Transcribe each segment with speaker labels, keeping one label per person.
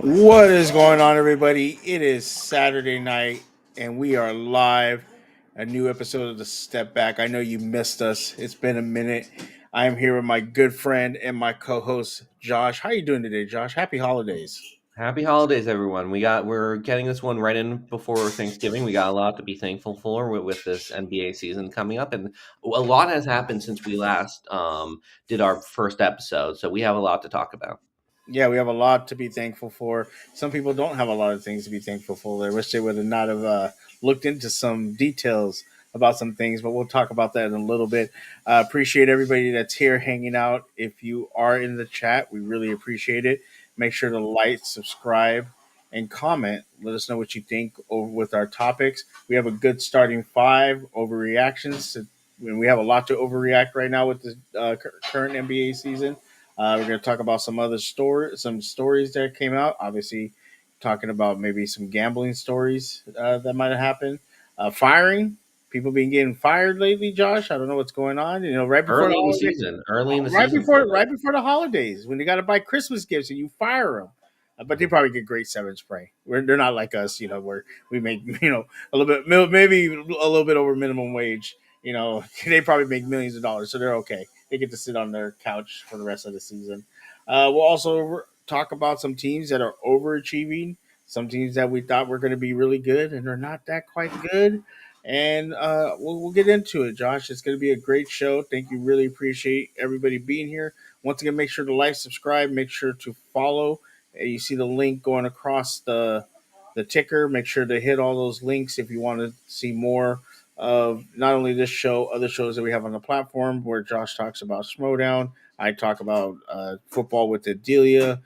Speaker 1: What is going on, everybody? It is Saturday night, and we are live. A new episode of the Step Back. I know you missed us. It's been a minute. I am here with my good friend and my co-host, Josh. How you doing today, Josh? Happy holidays.
Speaker 2: Happy holidays, everyone. We're getting this one right in before Thanksgiving. We got a lot to be thankful for with this NBA season coming up, and a lot has happened since we last did our first episode. So we have a lot to talk about.
Speaker 1: Yeah, we have a lot to be thankful for. Some people don't have a lot of things to be thankful for. They wish they would have not have looked into some details about some things, but we'll talk about that in a little bit. Appreciate everybody that's here hanging out. If you are in the chat, we really appreciate it. Make sure to like, subscribe, and comment. Let us know what you think over with our topics. We have a good starting five overreactions. And we have a lot to overreact right now with the current NBA season. We're going to talk about some stories that came out. Obviously, talking about maybe some gambling stories that might have happened. Firing, people been getting fired lately. Josh, I don't know what's going on. You know, right before the
Speaker 2: Early in the
Speaker 1: holiday,
Speaker 2: season, early in the season for
Speaker 1: right before the holidays, when they got to buy Christmas gifts and you fire them. But they
Speaker 2: it.
Speaker 1: probably get great severance pay. They're not like us, you know, where we make a little bit, maybe a little bit over minimum wage. You know, they probably make millions of dollars, so they're okay. They get to sit on their couch for the rest of the season. We'll also talk about some teams that are overachieving, some teams that we thought were going to be really good and they're not that quite good. And we'll get into it, Josh. It's going to be a great show. Thank you. Really appreciate everybody being here. Once again, make sure to like, subscribe, make sure to follow. You see the link going across the ticker. Make sure to hit all those links if you want to see more of not only this show, other shows that we have on the platform where Josh talks about Schmodown. I talk about football with Adelia.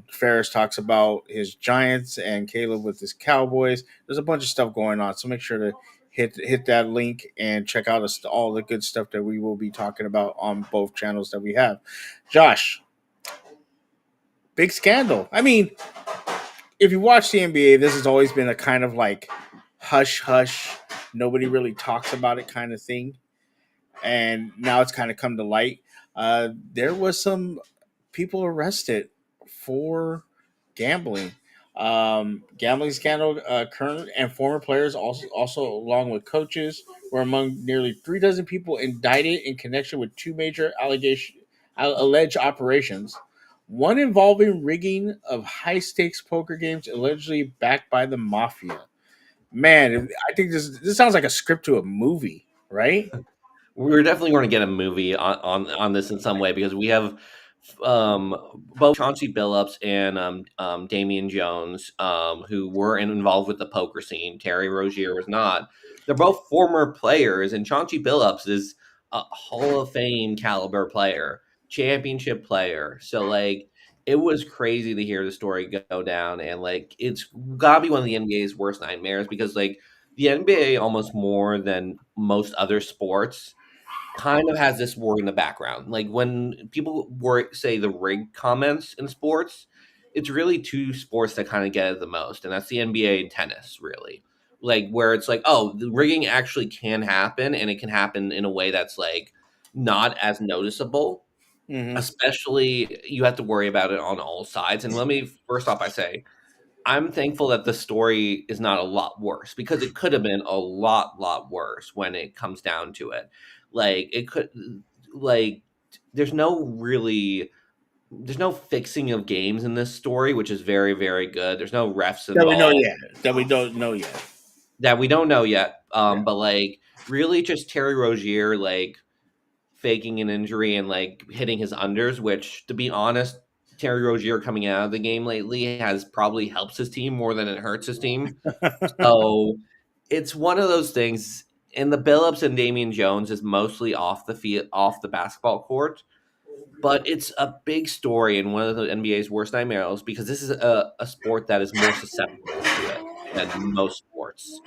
Speaker 1: Ferris talks about his Giants and Caleb with his Cowboys. There's a bunch of stuff going on, so make sure to hit that link and check out all the good stuff that we will be talking about on both channels that we have. Josh, big scandal. I mean, if you watch the NBA, this has always been a kind of like hush hush, nobody really talks about it kind of thing, and now it's kind of come to light. There was some people arrested for gambling. Gambling scandal. Current and former players, also along with coaches, were among nearly 3 dozen people indicted in connection with two major alleged operations. One involving rigging of high stakes poker games, allegedly backed by the mafia. Man, I think this sounds like a script to a movie, right?
Speaker 2: We're definitely going to get a movie on this in some way because we have both Chauncey Billups and Damian Jones, who were involved with the poker scene. Terry Rozier was not. They're both former players, and Chauncey Billups is a Hall of Fame caliber player, championship player. So like, it was crazy to hear the story go down, and like, it's gotta be one of the NBA's worst nightmares because like the NBA almost more than most other sports kind of has this war in the background. Like when people say the rig comments in sports, it's really two sports that kind of get it the most, and that's the NBA and tennis, really. Like where it's like, oh, the rigging actually can happen, and it can happen in a way that's like not as noticeable.
Speaker 1: Mm-hmm.
Speaker 2: Especially, you have to worry about it on all sides. And let me first off, I say I'm thankful that the story is not a lot worse because it could have been a lot worse when it comes down to it. Like it could like there's no really there's no fixing of games in this story, which is very good. There's no refs
Speaker 1: That we know
Speaker 2: involved
Speaker 1: yet. That we don't know yet.
Speaker 2: that we don't know yet.
Speaker 1: Yeah.
Speaker 2: But like really just Terry Rozier like faking an injury and like hitting his unders, which to be honest, Terry Rozier coming out of the game lately has probably helps his team more than it hurts his team. So it's one of those things. And the Billups and Damian Jones is mostly off the field, off the basketball court, but it's a big story and one of the NBA's worst nightmares because this is a sport that is more susceptible to it than most sports.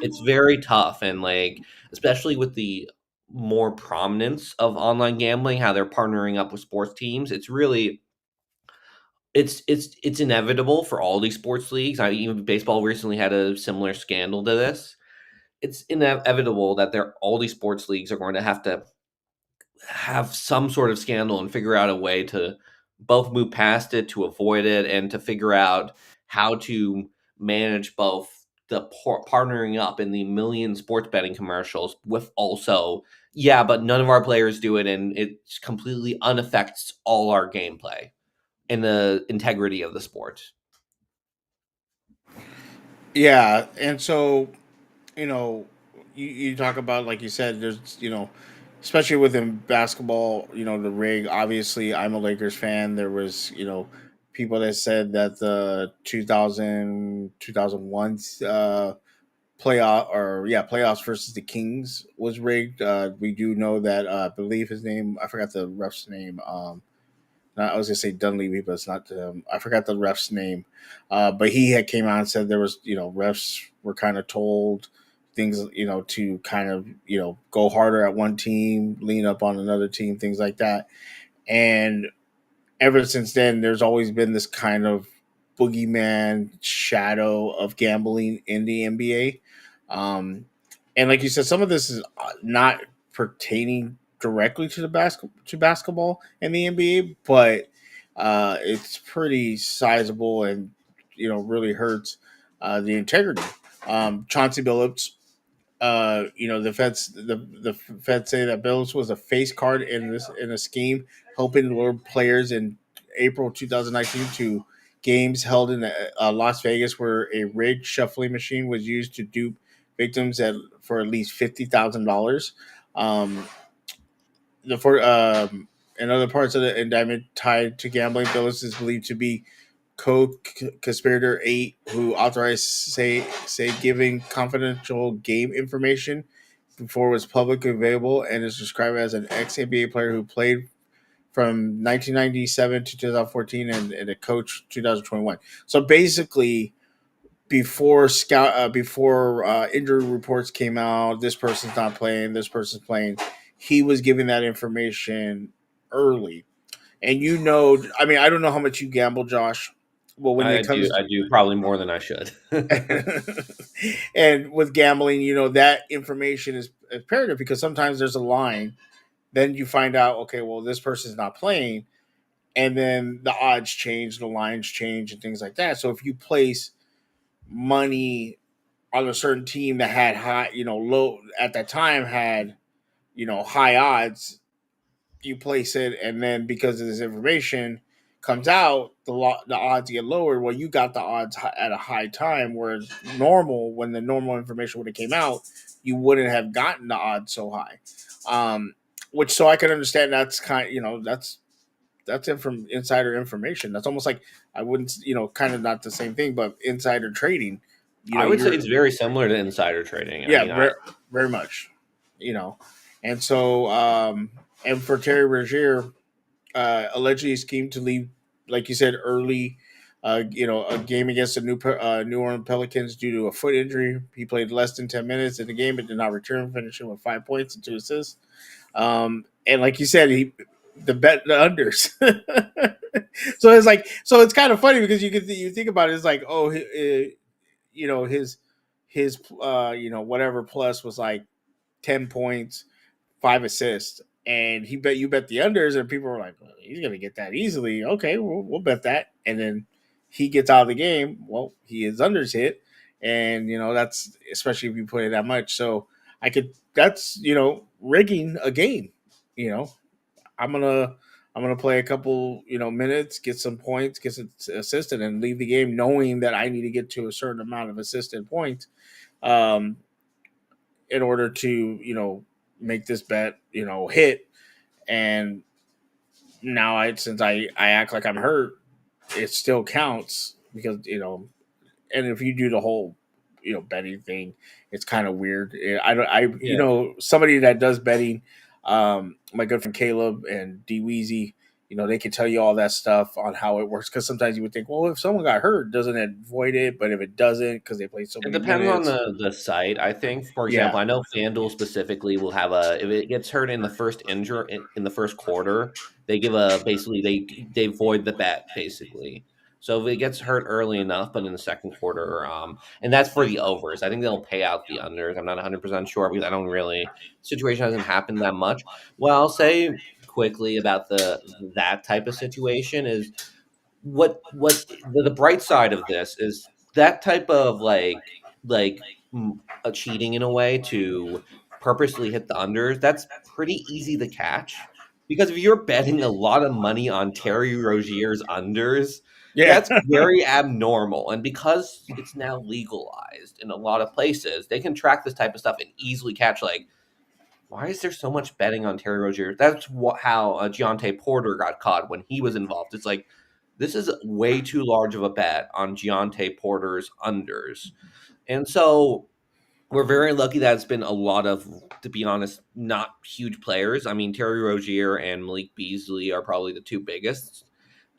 Speaker 2: It's very tough and like especially with the more prominence of online gambling, how they're partnering up with sports teams. It's really it's inevitable for all these sports leagues. I even baseball recently had a similar scandal to this. It's inevitable that there all these sports leagues are going to have some sort of scandal and figure out a way to both move past it to avoid it and to figure out how to manage both the partnering up in the million sports betting commercials with also, yeah, but none of our players do it and it completely unaffects all our gameplay and the integrity of the sport.
Speaker 1: Yeah, and so you know, you talk about like you said, there's especially within basketball, the rig. Obviously, I'm a Lakers fan. There was people that said that the 2001 playoff or yeah playoffs versus the Kings was rigged. We do know that I believe his name. I forgot the ref's name. I was gonna say Dunleavy, but it's not. I forgot the ref's name, but he had came out and said there was, refs were kind of told things, to kind of, go harder at one team, lean up on another team, things like that. And ever since then, there's always been this kind of boogeyman shadow of gambling in the NBA. And like you said, some of this is not pertaining directly to the basketball in the NBA, but it's pretty sizable and really hurts the integrity. Chauncey Billups, the feds say that Billups was a face card in a scheme, helping lure players in April 2019 to games held in Las Vegas, where a rigged shuffling machine was used to dupe victims for at least $50,000. Um, the for In other parts of the indictment tied to gambling, Billups is believed to be co-conspirator 8 who authorized say giving confidential game information before it was publicly available, and is described as an ex-NBA player who played from 1997 to 2014 and a coach 2021. So basically, before injury reports came out, this person's not playing, this person's playing. He was giving that information early, and I mean, I don't know how much you gamble, Josh. Well, when it comes
Speaker 2: I do probably more than I should.
Speaker 1: and with gambling, that information is imperative because sometimes there's a line. Then you find out, okay, well, this person's not playing, and then the odds change, the lines change, and things like that. So if you place money on a certain team that had high, low at that time had, high odds, you place it, and then because of this information comes out, the odds get lowered. Well, you got the odds at a high time, whereas when the normal information would have came out, you wouldn't have gotten the odds so high. Which so I can understand that's that's insider information. That's almost like I wouldn't kind of not the same thing, but insider trading.
Speaker 2: I would say
Speaker 1: You're
Speaker 2: it's very similar to insider trading. I
Speaker 1: yeah,
Speaker 2: mean,
Speaker 1: very much, and so and for Terry Rozier, allegedly schemed to leave, like you said, early. A game against the New Orleans Pelicans due to a foot injury. He played less than 10 minutes in the game, but did not return, finishing with 5 points and 2 assists. And like you said, the unders. So it's kind of funny because you think about it, it's like, oh, his whatever plus was like 10 points, 5 assists, and you bet the unders, and people were like, well, he's gonna get that easily. Okay, we'll bet that, and then he gets out of the game. Well, his unders hit, and that's especially if you play that much. So that's rigging a game. You know, I'm gonna I'm gonna play a couple minutes, get some points, get some assist, and then leave the game knowing that I need to get to a certain amount of assisted points. Um, in order to make this bet hit. And now since I act like I'm hurt, it still counts because and if you do the whole betting thing, it's kind of weird. I don't I
Speaker 2: yeah.
Speaker 1: somebody that does betting, my good friend Caleb and D Weezy, they can tell you all that stuff on how it works, because sometimes you would think, well, if someone got hurt, doesn't it void it? But if it doesn't, because they played so
Speaker 2: It
Speaker 1: many
Speaker 2: depends on
Speaker 1: minutes.
Speaker 2: the site. I think, for
Speaker 1: Yeah.
Speaker 2: example, I know FanDuel specifically will have a if it gets hurt in the first injury in the first quarter, they give a basically they void the bet basically. So if it gets hurt early enough, but in the second quarter, and that's for the overs. I think they'll pay out the unders. I'm not 100% sure because I don't really situation hasn't happened that much. Well, I'll say quickly about that type of situation is the bright side of this is that type of like a cheating in a way to purposely hit the unders. That's pretty easy to catch because if you're betting a lot of money on Terry Rozier's unders,
Speaker 1: Yeah,
Speaker 2: that's very abnormal. And because it's now legalized in a lot of places, they can track this type of stuff and easily catch like why is there so much betting on Terry Rozier? That's how Giante Porter got caught when he was involved. It's like this is way too large of a bet on Giante Porter's unders, and so we're very lucky that it's been a lot of, to be honest, not huge players. I mean, Terry Rozier and Malik Beasley are probably the two biggest,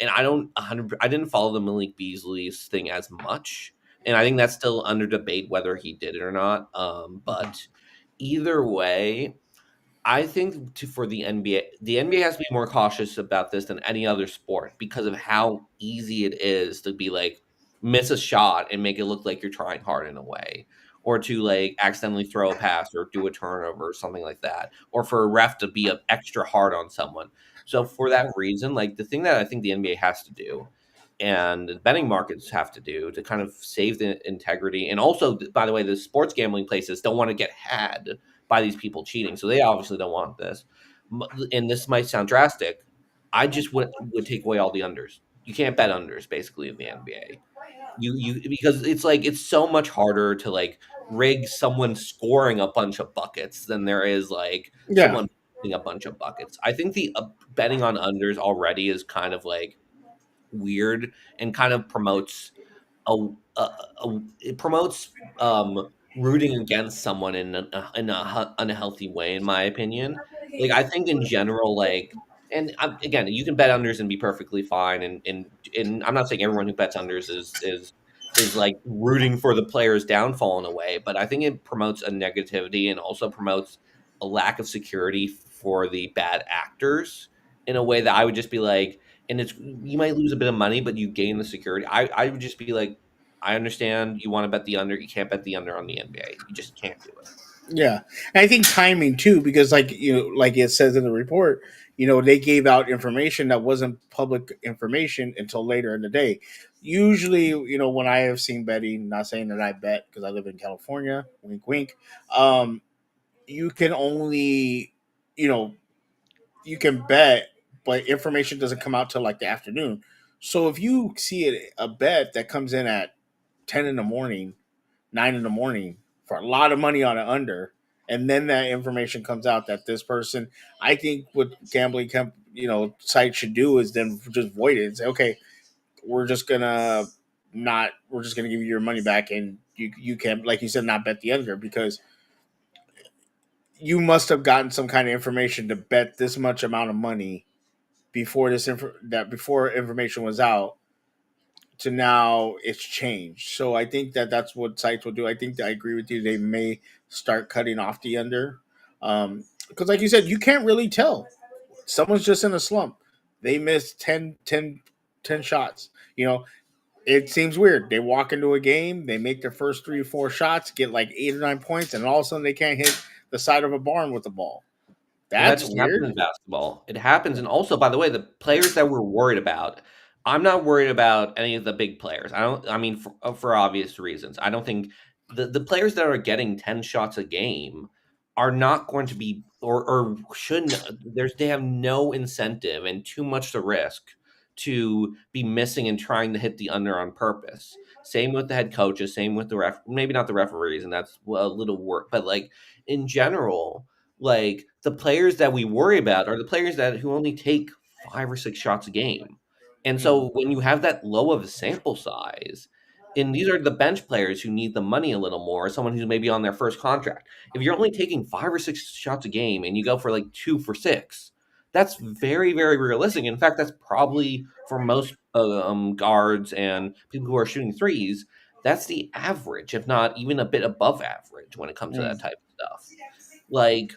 Speaker 2: and I didn't follow the Malik Beasley's thing as much, and I think that's still under debate whether he did it or not. But either way, I think for the NBA has to be more cautious about this than any other sport because of how easy it is to be like miss a shot and make it look like you're trying hard in a way, or to like accidentally throw a pass or do a turnover or something like that, or for a ref to be extra hard on someone. So for that reason, like the thing that I think the NBA has to do and the betting markets have to do to kind of save the integrity, and also by the way, the sports gambling places don't want to get had by these people cheating. So they obviously don't want this. And this might sound drastic. I just would take away all the unders. You can't bet unders basically in the NBA. You because it's like it's so much harder to like rig someone scoring a bunch of buckets than there is like
Speaker 1: yeah,
Speaker 2: someone hitting a bunch of buckets. I think the betting on unders already is kind of like weird and kind of promotes a, it promotes rooting against someone in a unhealthy way, in my opinion. Like I think in general, like, and again, you can bet unders and be perfectly fine, and I'm not saying everyone who bets unders is like rooting for the player's downfall in a way, but I think it promotes a negativity and also promotes a lack of security for the bad actors in a way that I would just be like, and it's you might lose a bit of money, but you gain the security. I would just be like, I understand you want to bet the under. You can't bet the under on the NBA. You just can't do it.
Speaker 1: yeah. And I think timing too, because like it says in the report, they gave out information that wasn't public information until later in the day. Usually, when I have seen betting, not saying that I bet because I live in California, wink, wink. Um, you can only, you know, you can bet, but information doesn't come out till like the afternoon. So if you see a bet that comes in at 10 in the morning, 9 in the morning for a lot of money on an under, and then that information comes out that this person, I think what site should do is then just void it and say, okay, we're just gonna we're just gonna give you your money back, and you can, like you said, not bet the under because you must have gotten some kind of information to bet this much amount of money before before information was out to now it's changed. So I think that that's what sites will do. I think that I agree with you. They may start cutting off the under. Because like you said, you can't really tell. Someone's just in a slump. They missed 10 shots. It seems weird. They walk into a game, they make their first 3 or 4 shots, get like 8 or 9 points, and all of a sudden they can't hit the side of a barn with the ball.
Speaker 2: Well,
Speaker 1: That's
Speaker 2: that's what happens
Speaker 1: weird.
Speaker 2: in basketball. It happens, and also, by the way, the players that we're worried about, I'm not worried about any of the big players. I don't. I mean, for obvious reasons, I don't think the players that are getting 10 shots a game are not going to be or shouldn't. They have no incentive and too much to risk to be missing and trying to hit the under on purpose. Same with the head coaches. Same with the maybe not the referees, and that's a little work, but like in general like the players that we worry about are the players that who only take 5 or 6 shots a game. And
Speaker 1: Mhm.
Speaker 2: so when you have that low of a sample size, and these are the bench players who need the money a little more, someone who's maybe on their first contract. If you're only taking 5 or 6 shots a game and you go for like 2 for 6, that's very, very realistic. In fact, that's probably for most guards and people who are shooting threes, that's the average, if not even a bit above average when it comes to that
Speaker 1: Mm.
Speaker 2: type of stuff. Like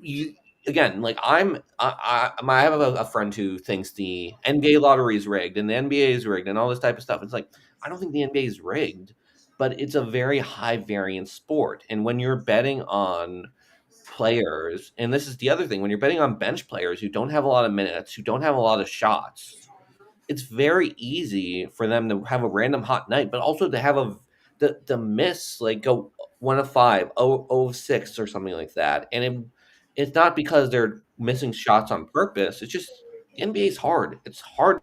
Speaker 2: you again, like I have a friend who thinks the NBA lottery is rigged and the NBA is rigged and all this type of stuff. It's like I don't think the NBA is rigged, but it's a very high variance sport. And when you're betting on players, and this is the other thing, when you're betting on bench players who don't have a lot of minutes, who don't have a lot of shots, it's very easy for them to have a random hot night, but also to have the miss, like go 1 of 5, 0 of 6 or something like that. And it's not because they're missing shots on purpose. It's just the NBA is hard. It's hard.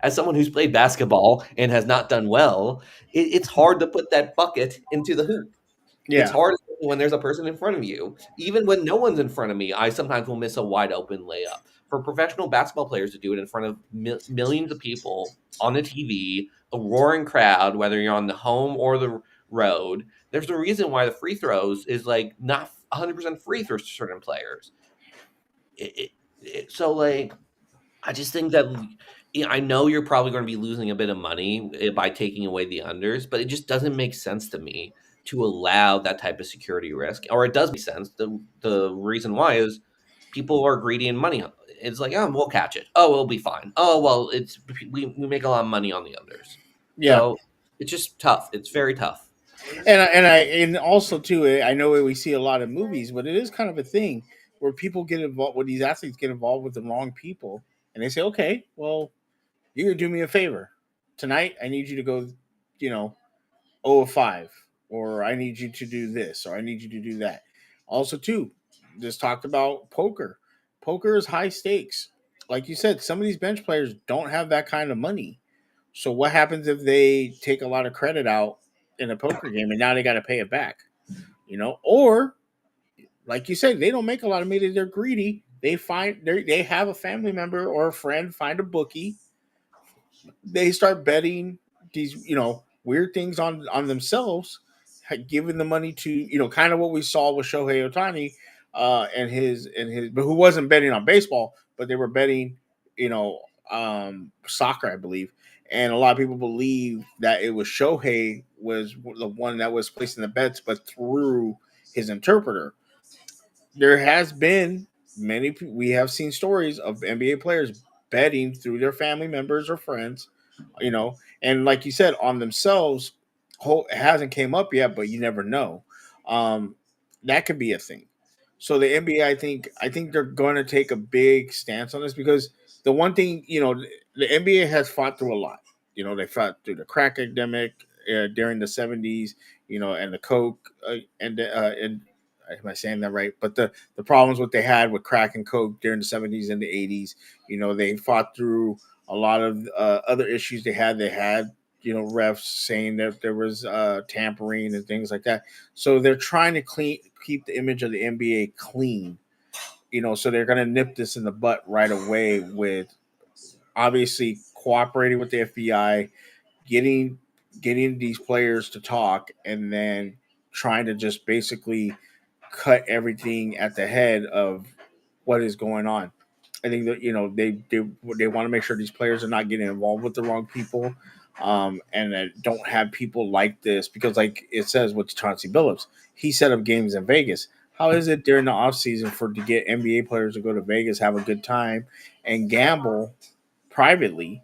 Speaker 2: As someone who's played basketball and has not done well, it's hard to put that bucket into the hoop. It's
Speaker 1: Yeah,
Speaker 2: hard when there's a person in front of you. Even when no one's in front of me, I sometimes will miss a wide open layup. For professional basketball players to do it in front of millions of people on the TV, a roaring crowd, whether you're on the home or the road, there's a reason why the free throws is like not 100% free for certain players. So like I just think that I know you're probably going to be losing a bit of money by taking away the unders, but it just doesn't make sense to me to allow that type of security risk. Or it does make sense. The reason why is people are greedy in money. It's like, oh, we'll catch it. Oh, it'll be fine. Oh, well, we make a lot of money on the unders.
Speaker 1: yeah.
Speaker 2: So it's just tough. It's very tough.
Speaker 1: And also too, I know we see a lot of movies, but it is kind of a thing where people get involved, where these athletes get involved with the wrong people, and they say, okay, well, you're gonna do me a favor tonight. I need you to go, you know, 0 of 5, or I need you to do this, or I need you to do that. Also, too, just talked about poker. Poker is high stakes. Like you said, some of these bench players don't have that kind of money. So what happens if they take a lot of credit out in a poker game and now they got to pay it back? Or like you said, they don't make a lot of money. They're greedy. They have a family member or a friend find a bookie. They start betting these weird things on themselves, giving the money to kind of what we saw with Shohei Otani, and his but who wasn't betting on baseball, but they were betting you know soccer, I believe. And a lot of people believe that it was Shohei was the one that was placing the bets, but through his interpreter. There has been we have seen stories of NBA players betting through their family members or friends, and like you said, on themselves. It hasn't came up yet, but you never know. Um, that could be a thing. So the NBA, I think they're going to take a big stance on this, because the one thing, the NBA has fought through a lot. They fought through the crack epidemic during the '70s, and the coke, and am I saying that right? But the problems what they had with crack and coke during the '70s and the '80s, they fought through a lot of other issues they had. They had refs saying that there was tampering and things like that. So they're trying to keep the image of the NBA clean. So they're going to nip this in the butt right away with obviously cooperating with the FBI, getting getting these players to talk, and then trying to just basically cut everything at the head of what is going on. I think that they want to make sure these players are not getting involved with the wrong people, and that don't have people like this, because, like it says with Chauncey Billups, he set up games in Vegas. How is it during the off season to get NBA players to go to Vegas, have a good time, and gamble privately,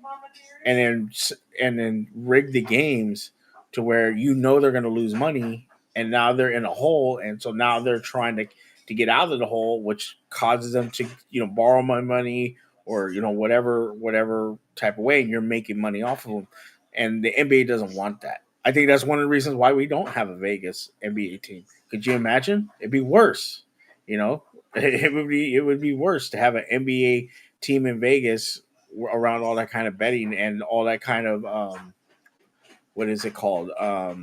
Speaker 1: and then rig the games to where they're going to lose money, and now they're in a hole, and so now they're trying to get out of the hole, which causes them to borrow my money, or whatever type of way, and you're making money off of them, and the NBA doesn't want that. I think that's one of the reasons why we don't have a Vegas NBA team. Could you imagine? It'd be worse. You know, it would be worse to have an NBA team in Vegas around all that kind of betting and all that kind of what is it called? I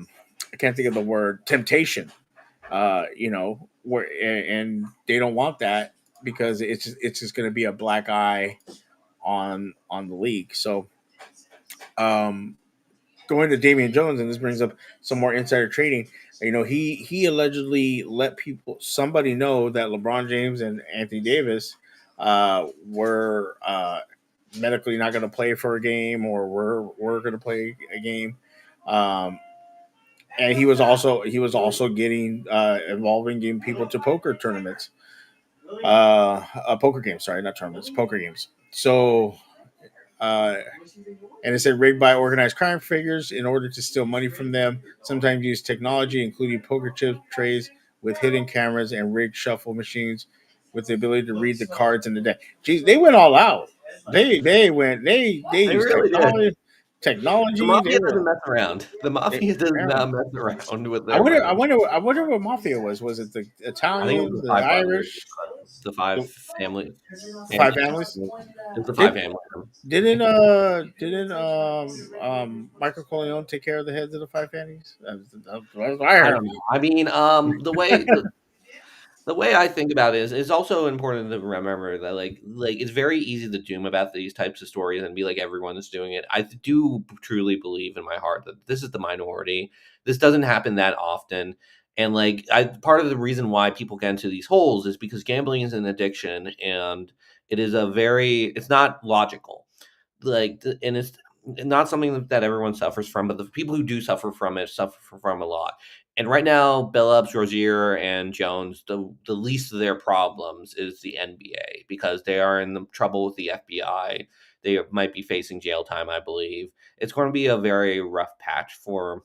Speaker 1: can't think of the word, temptation. Where and they don't want that, because it's just going to be a black eye on the league. So um, going to Damian Jones, and this brings up some more insider trading. He allegedly let somebody know that LeBron James and Anthony Davis were medically not going to play for a game, or were going to play a game. Um, and he was also getting involved in getting people to poker tournaments, poker games. Sorry, not tournaments, poker games. So uh, and it said rigged by organized crime figures in order to steal money from them. Sometimes use technology, including poker chip trays, with hidden cameras and rigged shuffle machines with the ability to read the cards in the deck. Geez, they went all out. They
Speaker 2: They
Speaker 1: used
Speaker 2: really did.
Speaker 1: technology.
Speaker 2: The
Speaker 1: Technology. They
Speaker 2: mafia
Speaker 1: were
Speaker 2: doesn't mess around. The
Speaker 1: they,
Speaker 2: mafia does
Speaker 1: apparently.
Speaker 2: not mess around with
Speaker 1: I
Speaker 2: their
Speaker 1: wonder. I
Speaker 2: money.
Speaker 1: wonder. I wonder what mafia was. Was it the
Speaker 2: I think it was
Speaker 1: Italians,
Speaker 2: the
Speaker 1: the
Speaker 2: five brothers,
Speaker 1: Irish,
Speaker 2: the five
Speaker 1: the
Speaker 2: family,
Speaker 1: five
Speaker 2: family.
Speaker 1: families?
Speaker 2: It was the five
Speaker 1: Did
Speaker 2: family.
Speaker 1: didn't Michael Corleone take care of the heads of the five families? That's what I
Speaker 2: I
Speaker 1: heard.
Speaker 2: don't know. I mean, the way I think about it is it's also important to remember that like it's very easy to doom about these types of stories and be like everyone is doing it. I do truly believe in my heart that this is the minority. This doesn't happen that often. And like I part of the reason why people get into these holes is because gambling is an addiction and it is a very it's not logical. And it's not something that everyone suffers from, but the people who do suffer from it suffer from a lot. And right now, Billups, Rozier, and Jones, the least of their problems is the NBA because they are in the trouble with the FBI. They might be facing jail time, I believe. It's going to be a very rough patch for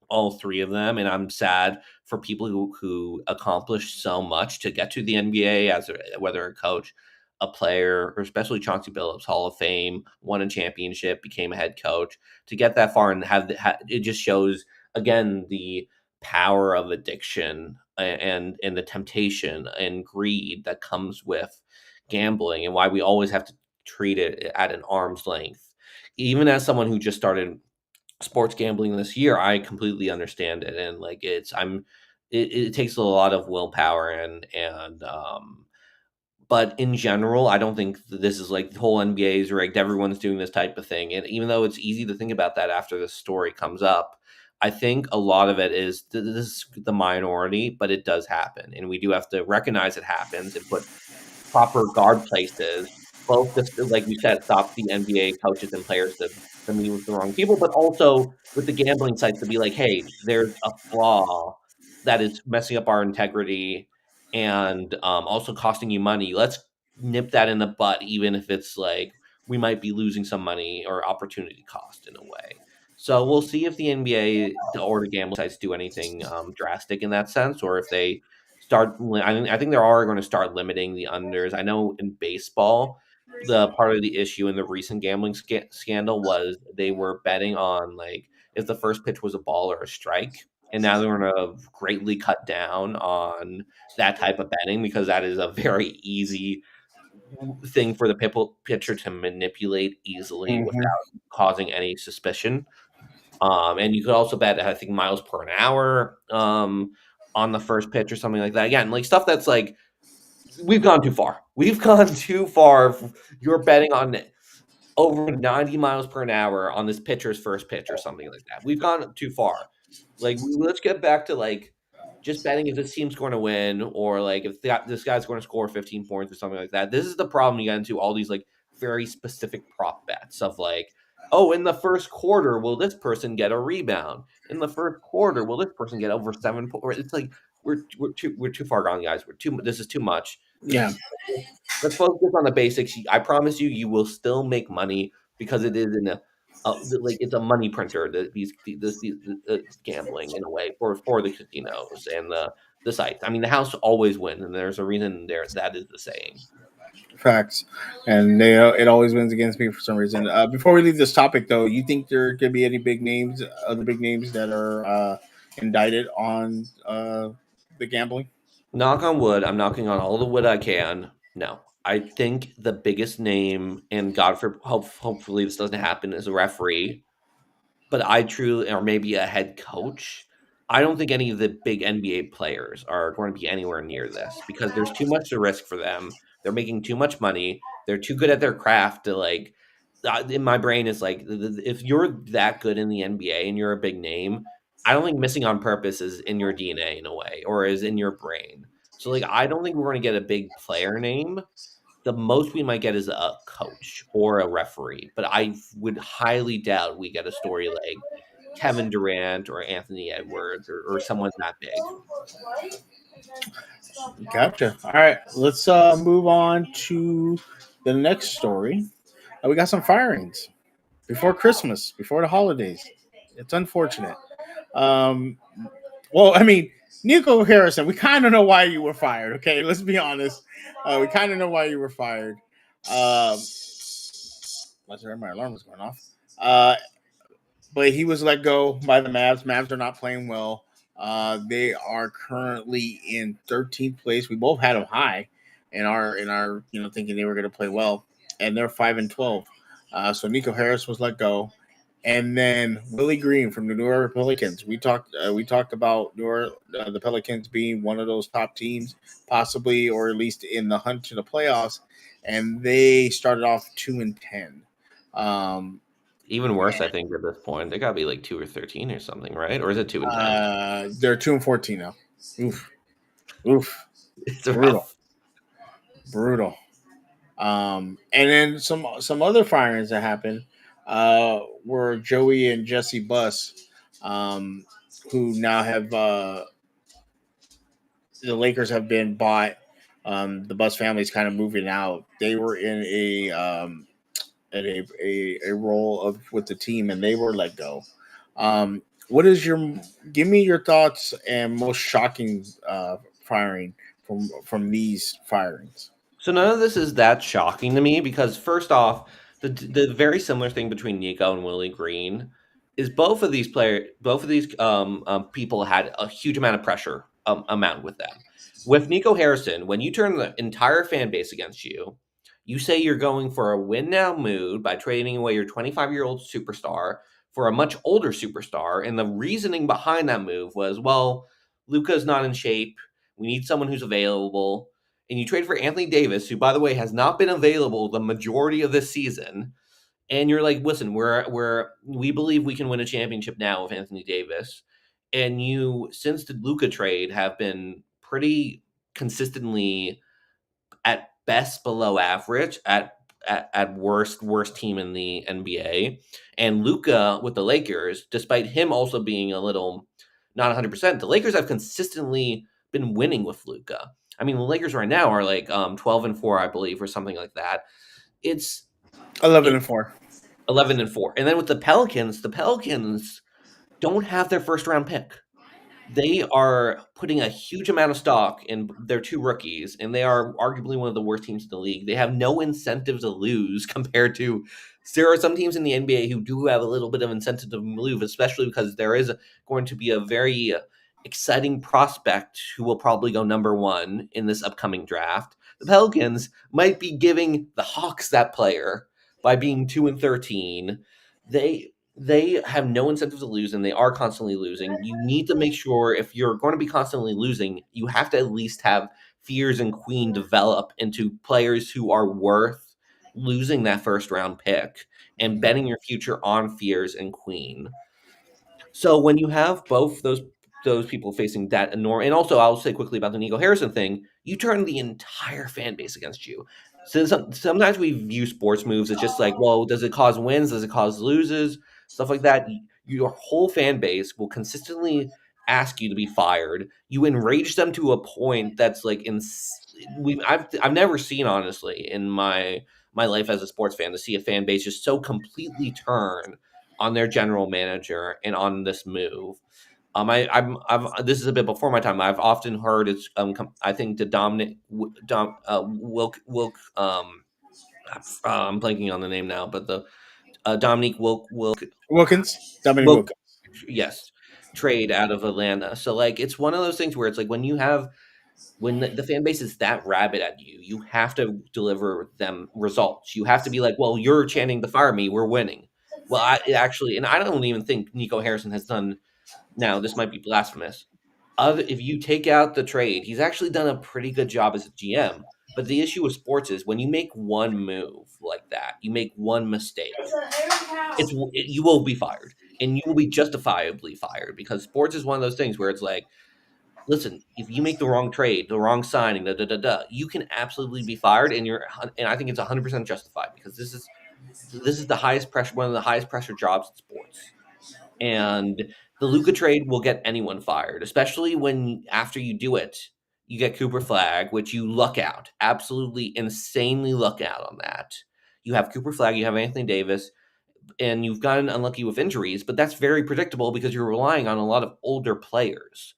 Speaker 2: all three of them, and I'm sad for people who accomplished so much to get to the NBA as whether a coach, a player, or especially Chauncey Billups, Hall of Fame, won a championship, became a head coach to get that far and it just shows again the power of addiction and the temptation and greed that comes with gambling and why we always have to treat it at an arm's length. Even as someone who just started sports gambling this year, I completely understand it, and like it takes a lot of willpower but in general, I don't think that this is like the whole NBA is rigged. Everyone's doing this type of thing, and even though it's easy to think about that after this story comes up, I think a lot of it is this is the minority, but it does happen, and we do have to recognize it happens and put proper guard places, both just like you said, stop the NBA coaches and players to meet with the wrong people, but also with the gambling sites to be like, hey, there's a flaw that is messing up our integrity and also costing you money. Let's nip that in the butt, even if it's like we might be losing some money or opportunity cost in a way. So we'll see if the NBA or the gambling sites do anything drastic in that sense, or if they I think they are going to start limiting the unders. I know in baseball, the part of the issue in the recent gambling scandal was they were betting on like if the first pitch was a ball or a strike, and now they're going to greatly cut down on that type of betting because that is a very easy thing for the pitcher to manipulate easily
Speaker 1: Hmm.
Speaker 2: without causing any suspicion. And you could also bet, I think, miles per an hour on the first pitch or something like that. Again, like stuff that's like we've gone too far. We've gone too far. You're betting on over 90 miles per an hour on this pitcher's first pitch or something like that. We've gone too far. Like let's get back to like just betting if this team's going to win or like if this guy's going to score 15 points or something like that. This is the problem you get into all these like very specific prop bets of like, oh, in the first quarter, will this person get a rebound? In the first quarter, will this person get over 7 points? It's like we're too far gone, guys. We're too. This is too much.
Speaker 1: Yeah,
Speaker 2: Let's focus on the basics. I promise you, you will still make money because it is in like it's a money printer. Gambling in a way for the casinos and the sites. I mean, the house always wins, and there's a reason there that is the saying.
Speaker 1: facts. And it always wins against me for some reason. Before we leave this topic, though, you think there could be any big names, other big names that are indicted on the gambling?
Speaker 2: Knock on wood. I'm knocking on all the wood I can. No, I think the biggest name, and God for hopefully this doesn't happen, is a referee. But I truly, or maybe a head coach. I don't think any of the big NBA players are going to be anywhere near this because there's too much to risk for them. They're making too much money. They're too good at their craft to like. In my brain, is like if you're that good in the NBA and you're a big name, I don't think missing on purpose is in your DNA in a way or is in your brain. So like, I don't think we're going to get a big player name. The most we might get is a coach or a referee, but I would highly doubt we get a story like Kevin Durant or Anthony Edwards or someone that big.
Speaker 1: Gotcha. All right, let's move on to the next story. We got some firings before Christmas, before the holidays. It's unfortunate. Um, Well, I mean, Nico Harrison, we kind of know why you were fired. Okay, let's be honest. We kind of know why you were fired. Um, sorry, my alarm was going off. Uh, but he was let go by the Mavs. Mavs are not playing well. They are currently in 13th place. We both had them high in our thinking they were going to play well, and they're 5-12. So Nico Harris was let go, and then Willie Green from the New York Pelicans. We talked about the Pelicans being one of those top teams, possibly or at least in the hunt to the playoffs, and they started off 2-10. Um,
Speaker 2: Even worse, I think at this point they got to be like 2 or 13 or something, right? Or is it 2 and 10?
Speaker 1: They're 2-14 now. Oof, oof,
Speaker 2: It's
Speaker 1: brutal,
Speaker 2: rough.
Speaker 1: brutal. And then some other firings that happened were Joey and Jesse Buss, um, who now have the Lakers have been bought. The Buss family's kind of moving out. They were in a role of with the team, and they were let go. What is your give me your thoughts and most shocking firing from these firings?
Speaker 2: So none of this is that shocking to me because first off, the very similar thing between Nico and Willie Green is both of these people had a huge amount of pressure amount with them. With Nico Harrison, when you turn the entire fan base against you, you say you're going for a win now mood by trading away your 25-year-old superstar for a much older superstar, and the reasoning behind that move was, well, Luka's not in shape. We need someone who's available, and you trade for Anthony Davis, who, by the way, has not been available the majority of this season, and you're like, listen, we believe we can win a championship now with Anthony Davis, and you, since the Luka trade, have been pretty consistently at best below average, at worst team in the NBA, and Luka with the Lakers, despite him also being a little not 100%, the Lakers have consistently been winning with Luka. I mean, the Lakers right now are like 12-4, I believe, or something like that. It's
Speaker 1: 11-4.
Speaker 2: 11-4, and then with the Pelicans don't have their first round pick. They are putting a huge amount of stock in their two rookies, and they are arguably one of the worst teams in the league. They have no incentive to lose compared to there are some teams in the NBA who do have a little bit of incentive to move, especially because there is going to be a very exciting prospect who will probably go number one in this upcoming draft. The Pelicans might be giving the Hawks that player by being 2-13. They have no incentive to lose, and they are constantly losing. You need to make sure if you're going to be constantly losing, you have to at least have Fears and Queen develop into players who are worth losing that first round pick and betting your future on Fears and Queen. So when you have both those people facing that enormous, and also I'll say quickly about the Nico Harrison thing, you turn the entire fan base against you. So sometimes we view sports moves as just like, well, does it cause wins? Does it cause loses? Stuff like that. Your whole fan base will consistently ask you to be fired. You enrage them to a point that's like I've never seen, honestly, in my life as a sports fan, to see a fan base just so completely turn on their general manager and on this move. I've this is a bit before my time. I've often heard it's I think the Dominic Dom Wilk I'm blanking on the name now, but the Dominique
Speaker 1: Dominic
Speaker 2: Wilk
Speaker 1: Wilkins.
Speaker 2: yes, trade out of Atlanta. So like it's one of those things where it's like when the fan base is that rabid at you, you have to deliver them results. You have to be like, well, you're chanting to fire me, we're winning. Well, and I don't even think Nico Harrison has done. Now, this might be blasphemous. If you take out the trade, he's actually done a pretty good job as a GM. But the issue with sports is when you make one move like that, you make one mistake, you will be fired, and you will be justifiably fired because sports is one of those things where it's like, listen, if you make the wrong trade, the wrong signing, you can absolutely be fired, and I think it's 100% justified because this is the highest pressure, one of the highest pressure jobs in sports. And the Luka trade will get anyone fired, especially when after you do it, you get Cooper Flag, which you luck out, absolutely insanely luck out on that. You have Cooper Flag, you have Anthony Davis. and you've gotten unlucky with injuries, but that's very predictable because you're relying on a lot of older players.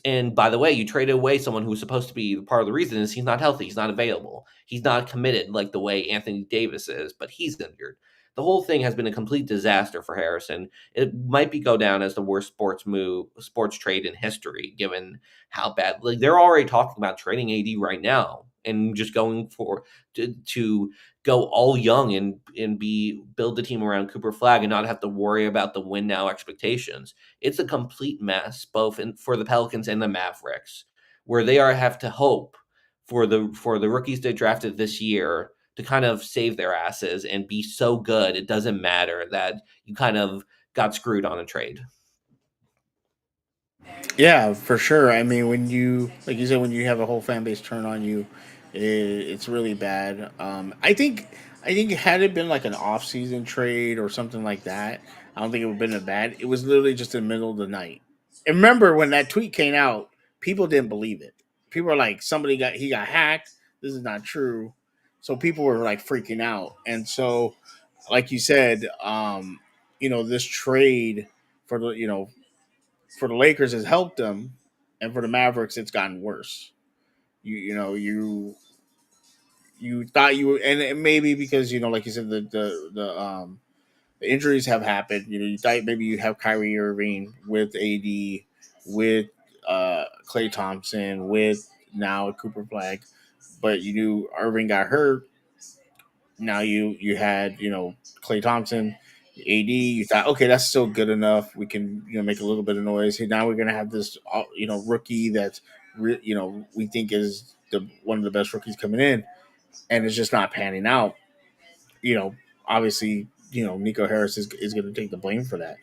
Speaker 2: And by the way, you traded away someone who's supposed to be part of the reason is he's not healthy, he's not available, he's not committed like the way Anthony Davis is, but he's injured. The whole thing has been a complete disaster for Harrison. It might be go down as the worst sports trade in history, given how bad. Like they're already talking about trading AD right now and just going for to go all young and be build the team around Cooper Flag and not have to worry about the win now expectations. It's a complete mess, both for the Pelicans and the Mavericks, where they are have to hope for the rookies they drafted this year to kind of save their asses and be so good it doesn't matter that you kind of got screwed on a trade.
Speaker 1: Yeah, for sure. I mean, when you, like you said, when you have a whole fan base turn on you, it's really bad. I think had it been like an off-season trade or something like that, I don't think it would have been that bad. It was literally just in the middle of the night. And remember when that tweet came out, people didn't believe it. People were like, he got hacked. This is not true. So people were like freaking out. And so, like you said, this trade for for the Lakers has helped them, and for the Mavericks, it's gotten worse. You thought you were, and maybe because like you said, the injuries have happened. You thought maybe you have Kyrie Irving with AD, with Clay Thompson, with now Cooper Flag, but you knew Irving got hurt. Now you had Clay Thompson, AD. You thought, okay, that's still good enough. We can make a little bit of noise. Hey, now we're gonna have this rookie that's we think is the one of the best rookies coming in, and it's just not panning out. You know, Obviously, Nico Harris is going to take the blame for that.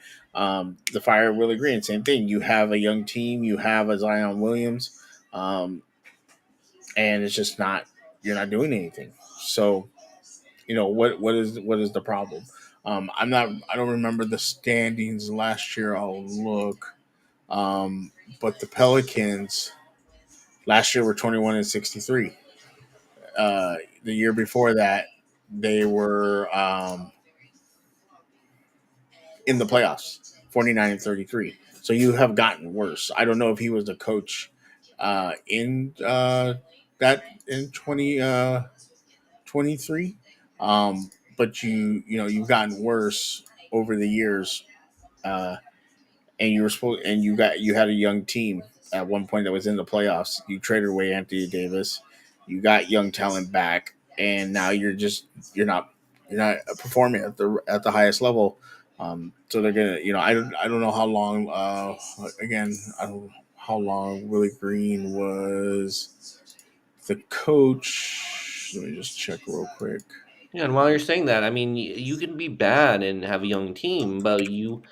Speaker 1: The Fire will agree, and same thing. You have a young team. You have a Zion Williams, um, and it's just not you're not doing anything. So what is the problem? I don't remember the standings last year. I'll look. But the Pelicans last year were 21-63. The year before that, they were in the playoffs, 49-33. So you have gotten worse. I don't know if he was the coach in that in 2023. But you've gotten worse over the years, uh, and you had a young team at one point that was in the playoffs. You traded away Anthony Davis, you got young talent back, and now you're not performing at the highest level. So they're gonna, I don't know how long. Again, I don't know how long Willie Green was the coach. Let me just check real quick.
Speaker 2: Yeah, and while you're saying that, I mean, you can be bad and have a young team, but you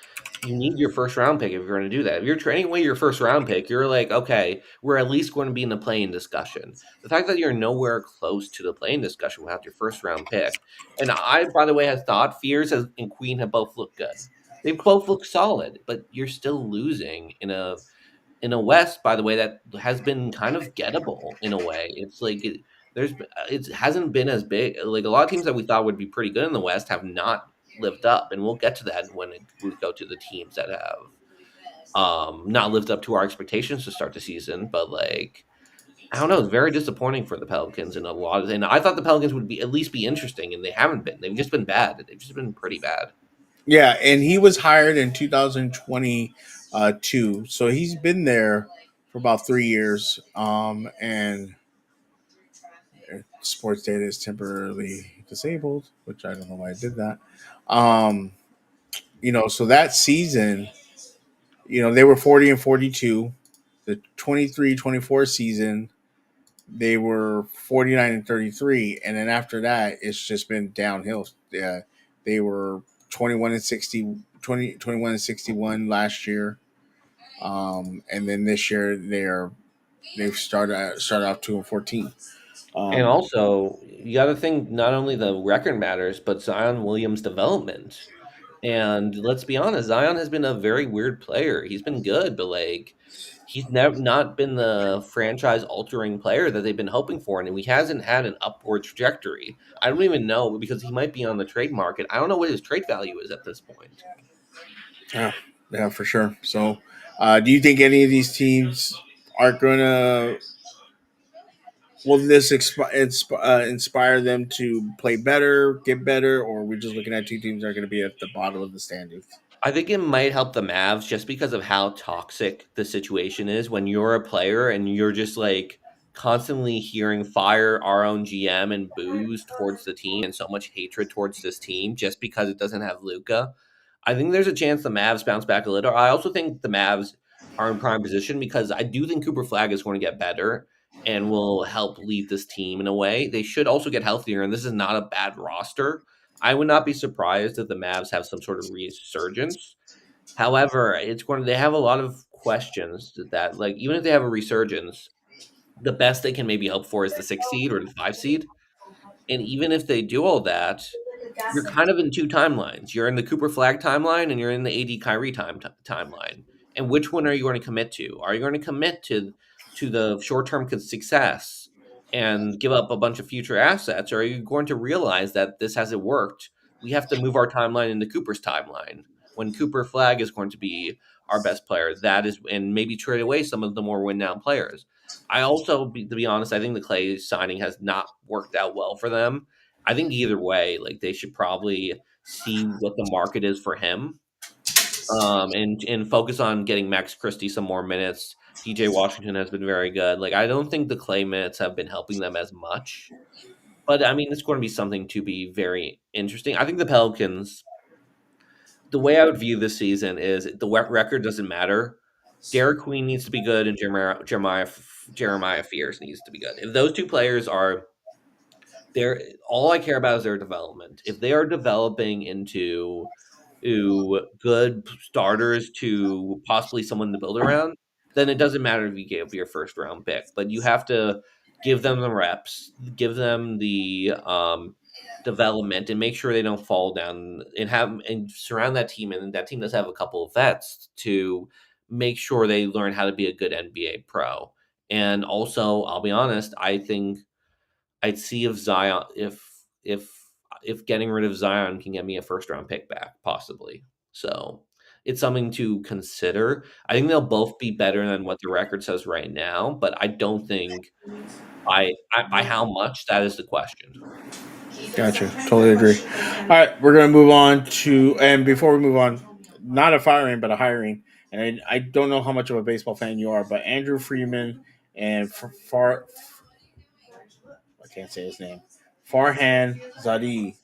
Speaker 2: need your first round pick if you're going to do that. If you're trading away your first round pick, you're like, okay, we're at least going to be in the playing discussion. The fact that you're nowhere close to the playing discussion without your first round pick, and I, by the way, have thought and Queen have both looked good. They both look solid, but you're still losing in a West, by the way, that has been kind of gettable in a way. It's like it hasn't been as big. Like a lot of teams that we thought would be pretty good in the West have not lived up, and we'll get to that when we go to the teams that have not lived up to our expectations to start the season. But like I don't know, it's very disappointing for the Pelicans in a lot of. And I thought the Pelicans would be at least be interesting, and they haven't been. They've just been bad. They've just been pretty bad.
Speaker 1: Yeah, and he was hired in 2022, so he's been there for about 3 years. And sports data is temporarily disabled, which I don't know why I did that. Um, so that season, they were 40-42. The 23-24 season, they were 49-33, and then after that, it's just been downhill. They were 21-61 last year, and then this year they've started off 2-14.
Speaker 2: And
Speaker 1: Um,
Speaker 2: also, you got to think not only the record matters, but Zion Williams' development. And let's be honest, Zion has been a very weird player. He's been good, but like he's never not been the franchise altering player that they've been hoping for, and he hasn't had an upward trajectory. I don't even know because he might be on the trade market. I don't know what his trade value is at this point.
Speaker 1: Yeah, yeah, for sure. So, do you think any of these teams are going to will this inspire them to play better, get better, or are we just looking at two teams that are going to be at the bottom of the standings?
Speaker 2: I think it might help the Mavs just because of how toxic the situation is when you're a player and you're just like constantly hearing fire our own GM and boos towards the team and so much hatred towards this team just because it doesn't have Luca. I think there's a chance the Mavs bounce back a little. I also think the Mavs are in prime position because I do think Cooper Flag is going to get better and will help lead this team in a way. They should also get healthier, and this is not a bad roster. I would not be surprised if the Mavs have some sort of resurgence. However, it's going to they have a lot of questions that like even if they have a resurgence, the best they can maybe hope for is the 6 seed or the 5 seed. And even if they do all that, you're kind of in two timelines. You're in the Cooper Flag timeline and you're in the AD Kyrie timeline. And which one are you going to commit to? Are you going to commit to the short-term success and give up a bunch of future assets, or are you going to realize that this hasn't worked? We have to move our timeline into Cooper's timeline when Cooper Flag is going to be our best player. That is, and maybe trade away some of the more win now players. I also, to be honest, I think the Clay signing has not worked out well for them. I think either way, like they should probably see what the market is for him, and focus on getting Max Christie some more minutes. PJ Washington has been very good. Like I don't think the Clay minutes have been helping them as much, but I mean it's going to be something to be very interesting. I think the Pelicans. The way I would view this season is the record doesn't matter. Derek Queen needs to be good, and Jeremiah Fears needs to be good. If those two players are they're all I care about is their development. If they are developing into good starters to possibly someone to build around, then it doesn't matter if you gave your first round pick. But you have to give them the reps, give them the development, and make sure they don't fall down and have and surround that team. And that team does have a couple of vets to make sure they learn how to be a good NBA pro. And also, I'll be honest, I think I'd see if Zion if if getting rid of Zion can get me a first round pick back, possibly. So it's something to consider. I think they'll both be better than what the record says right now, but I don't think by how much that is the question.
Speaker 1: Gotcha. Totally agree. All right, we're gonna move on to and before we move on, not a firing but a hiring. And I don't know how much of a baseball fan you are, but Andrew Freeman and I can't say his name, Farhan Zadie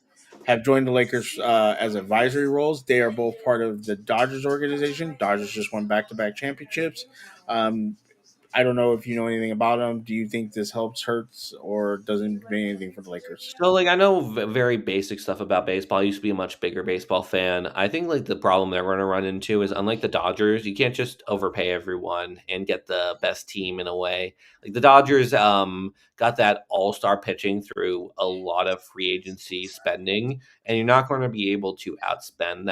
Speaker 1: have joined the Lakers as advisory roles. They are both part of the Dodgers organization. Dodgers just won back-to-back championships. Um, I don't know if you know anything about them. Do you think this helps, hurts, or doesn't mean anything for the Lakers?
Speaker 2: So, like, I know very basic stuff about baseball. I used to be a much bigger baseball fan. I think, like, the problem they're going to run into is unlike the Dodgers, you can't just overpay everyone and get the best team in a way. Like, the Dodgers got that all star pitching through a lot of free agency spending, and you're not going to be able to outspend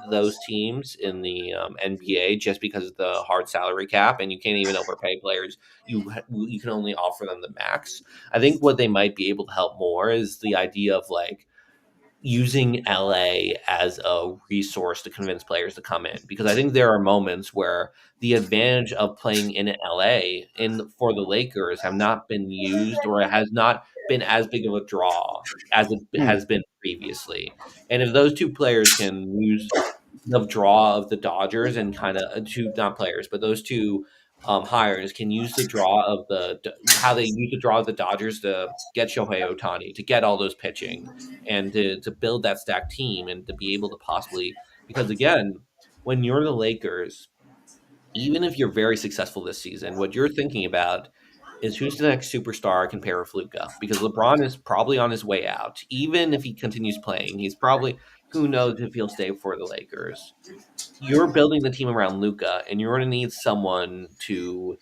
Speaker 2: those teams in the NBA just because of the hard salary cap, and you can't even overpay players. You can only offer them the max. I think what they might be able to help more is the idea of like using LA as a resource to convince players to come in because I think there are moments where the advantage of playing in LA in for the Lakers have not been used or it has not been as big of a draw as it
Speaker 1: Hmm.
Speaker 2: has been previously. And if those two players can use the draw of the Dodgers and kind of two not players, but those two hires can use the draw of how they use the draw of the Dodgers to get Shohei Otani, to get all those pitching, and to build that stacked team and to be able to possibly because again, when you're the Lakers, even if you're very successful this season, what you're thinking about is who's the next superstar I can pair with Luka because LeBron is probably on his way out. Even if he continues playing, he's probably who knows if he'll stay for the Lakers. You're building the team around Luca, and you're going to need someone to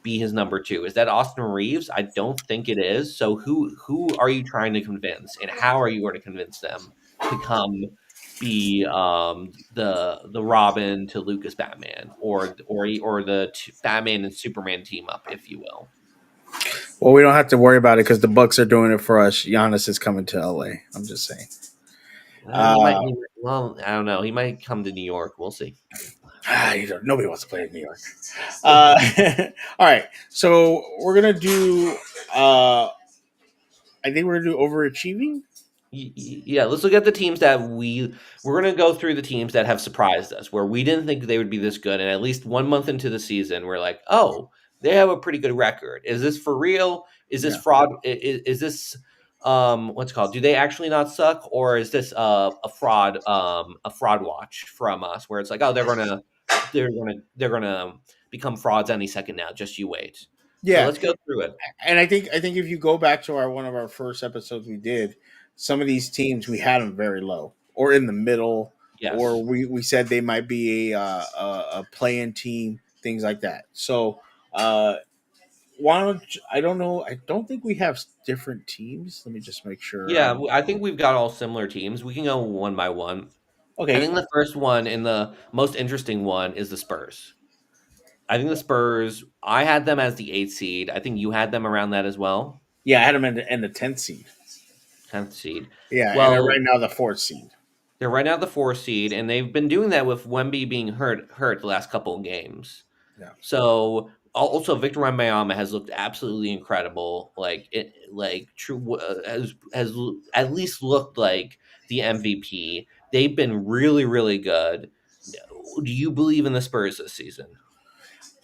Speaker 2: be his number two. Is that Austin Reeves? I don't think it is. So who are you trying to convince, and how are you going to convince them to come? be the Robin to Lucas Batman, or the Batman and Superman team up, if you will.
Speaker 1: Well, we don't have to worry about it because the Bucks are doing it for us. Giannis is coming to LA. I'm just saying.
Speaker 2: He might.
Speaker 1: Uh,
Speaker 2: Well, I don't know. He might come to New York. We'll see.
Speaker 1: nobody wants to play in New York. All right, so we're gonna do. I think we're gonna do overachieving.
Speaker 2: Yeah, let's look at the teams that we're going to go through the teams that have surprised us, where we didn't think they would be this good, and at least 1 month into the season, we're like, oh, they have a pretty good record. Is this for real? Is this
Speaker 1: Yeah,
Speaker 2: fraud? Is this what's it called? Do they actually not suck, or is this a fraud watch from us, where it's like, oh, they're gonna become frauds any second now. Just you wait. So
Speaker 1: yeah,
Speaker 2: let's go through it.
Speaker 1: and I think if you go back to our one of our first episodes we did, some of these teams we had them very low or in the middle, or
Speaker 2: Yes.
Speaker 1: we said they might be a play-in team, things like that. So uh, why don't I don't know? I don't think we have different teams. Let me just make sure.
Speaker 2: Yeah, I think we've got all similar teams. We can go one by one. I
Speaker 1: Okay,
Speaker 2: think the first one and the most interesting one is the Spurs. I think the Spurs, I had them as the eighth seed. I think you had them around that as well.
Speaker 1: yeah, I had them in the 10th seed.
Speaker 2: 10th seed.
Speaker 1: Yeah, and they're right
Speaker 2: Well,
Speaker 1: now the fourth seed.
Speaker 2: they're right now the fourth seed, and they've been doing that with Wemby being hurt the last couple of games.
Speaker 1: Yeah.
Speaker 2: So also Victor Wembanyama has looked absolutely incredible. Like true has at least looked like the MVP. They've been really really good. Do you believe in the Spurs this season?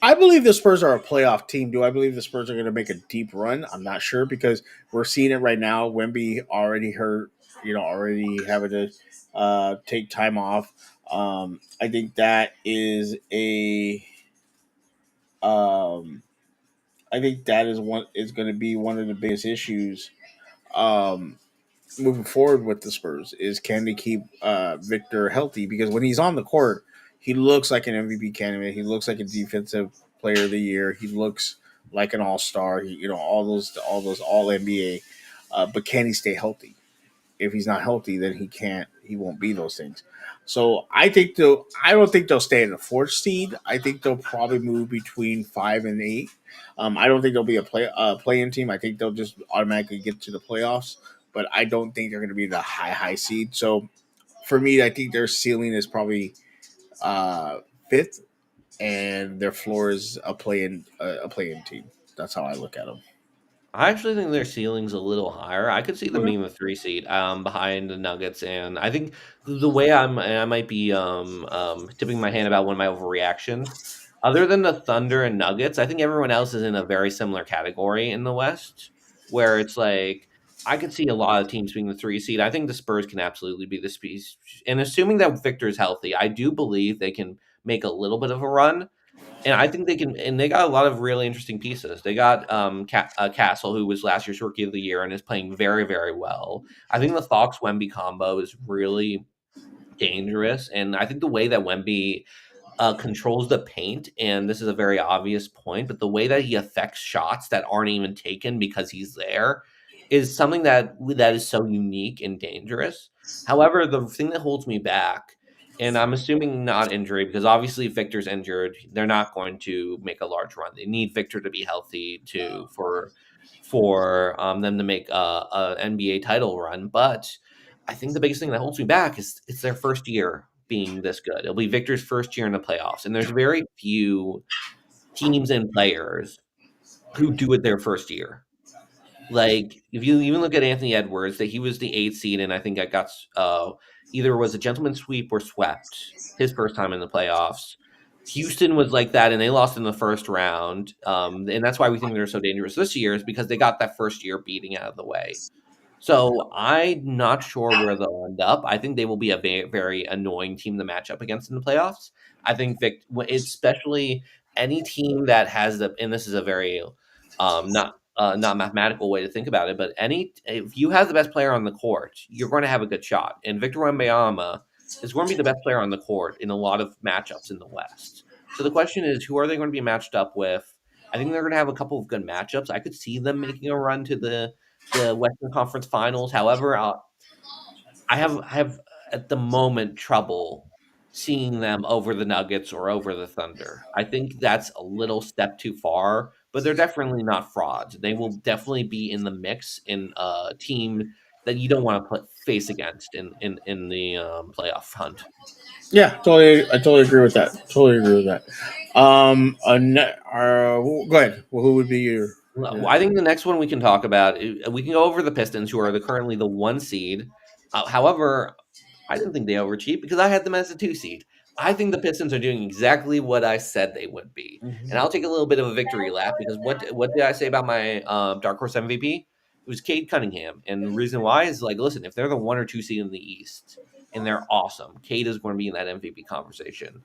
Speaker 1: I believe the Spurs are a playoff team. Do I believe the Spurs are going to make a deep run? I'm not sure because we're seeing it right now. Wemby already hurt, already having to take time off. I think that is a. Um, I think that is going to be one of the biggest issues um, moving forward with the Spurs is can they keep Victor healthy? Because when he's on the court, he looks like an MVP candidate. He looks like a defensive player of the year. He looks like an all star. All those all NBA. But can he stay healthy? If he's not healthy, then he can't. He won't be those things. So I think they'll. I don't think they'll stay in the fourth seed. I think they'll probably move between 5 and 8. I don't think they'll be a play-in team. I think they'll just automatically get to the playoffs. But I don't think they're going to be the high seed. So for me, I think their ceiling is probably fifth, and their floor is a play-in team. That's how I look at them.
Speaker 2: I actually think their ceiling's a little higher. I could see them being the three seed, behind the Nuggets, and I think the way I might be tipping my hand about one of my overreactions. Other than the Thunder and Nuggets, I think everyone else is in a very similar category in the West, where it's like I could see a lot of teams being the three seed. I think the Spurs can absolutely be the piece, and assuming that Victor's healthy, I do believe they can make a little bit of a run. And I think they can, and they got a lot of really interesting pieces. They got Castle, who was last year's Rookie of the Year and is playing very, very well. I think the Fox Wemby combo is really dangerous, and I think the way that Wemby controls the paint, and this is a very obvious point, but the way that he affects shots that aren't even taken because he's there is something that is so unique and dangerous. However, the thing that holds me back, and I'm assuming not injury, because obviously if Victor's injured, they're not going to make a large run. They need Victor to be healthy to for them to make a NBA title run. But I think the biggest thing that holds me back is it's their first year being this good. It'll be Victor's first year in the playoffs, and there's very few teams and players who do it their first year. Like if you even look at Anthony Edwards, that he was the eighth seed, and I think I got either was a gentleman sweep or swept his first time in the playoffs. Houston was like that, and they lost in the first round, and that's why we think they're so dangerous this year is because they got that first year beating out of the way. So I'm not sure where they'll end up. I think they will be a very, very annoying team to match up against in the playoffs. I think especially any team that has and this is a very not mathematical way to think about it, but if you have the best player on the court, you're going to have a good shot. And Victor Wembanyama is going to be the best player on the court in a lot of matchups in the West. So the question is, who are they going to be matched up with? I think they're going to have a couple of good matchups. I could see them making a run to the Western Conference Finals. However, I have at the moment trouble seeing them over the Nuggets or over the Thunder. I think that's a little step too far, but they're definitely not frauds. They will definitely be in the mix in a team that you don't want to put face against in the playoff hunt.
Speaker 1: Yeah, totally. I totally agree with that. Totally agree with that. Go ahead. Well, who would be your?
Speaker 2: Well,
Speaker 1: Yeah.
Speaker 2: I think the next one we can talk about, we can go over the Pistons, who are currently the one seed. However, I didn't think they overachieved because I had them as a two seed. I think the Pistons are doing exactly what I said they would be, and I'll take a little bit of a victory lap because what did I say about my dark horse MVP? It was Cade Cunningham, and the reason why is like, listen, if they're the one or two seed in the East and they're awesome, Cade is going to be in that MVP conversation.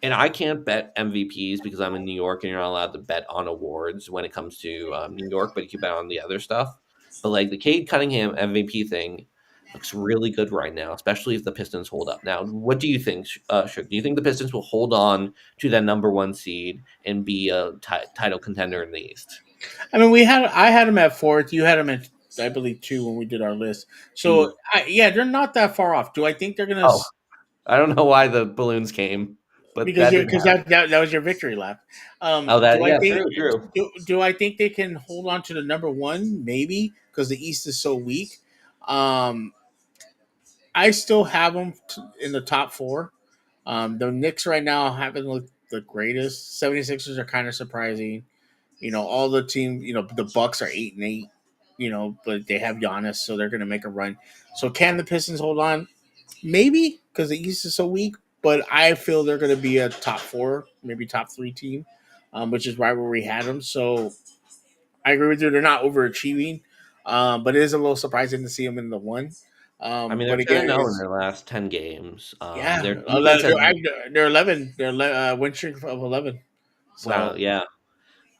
Speaker 2: And I can't bet MVPs because I'm in New York and you're not allowed to bet on awards when it comes to New York, but you can bet on the other stuff. But like the Cade Cunningham MVP thing looks really good right now, especially if the Pistons hold up. Now, what do you think, Shug? Do you think the Pistons will hold on to that number one seed and be a title contender in the East?
Speaker 1: I mean, I had them at fourth. You had them at, I believe, two when we did our list. So,
Speaker 2: Mm.
Speaker 1: yeah, they're not that far off. Do I think they're gonna?
Speaker 2: Oh, I don't know why the balloons came, but
Speaker 1: Because
Speaker 2: that didn't
Speaker 1: because
Speaker 2: happen.
Speaker 1: that was your victory lap.
Speaker 2: Oh, that
Speaker 1: Do I
Speaker 2: yeah,
Speaker 1: think
Speaker 2: true, true.
Speaker 1: do I think they can hold on to the number one? Maybe because the East is so weak. Um, I still have them in the top four. The Knicks right now haven't looked the greatest. 76ers are kind of surprising. All the team, the Bucks are 8-8, but they have Giannis, so they're gonna make a run. So can the Pistons hold on? Maybe because the East is so weak, but I feel they're gonna be a top four, maybe top three team, which is right where we had them. So I agree with you. They're not overachieving, but it is a little surprising to see them in the one.
Speaker 2: I mean, they're
Speaker 1: But
Speaker 2: 10
Speaker 1: again,
Speaker 2: and 0 in
Speaker 1: it's
Speaker 2: their last 10 games.
Speaker 1: yeah,
Speaker 2: Their defense has
Speaker 1: they're 11. They're win streak of 11.
Speaker 2: wow,
Speaker 1: So
Speaker 2: yeah.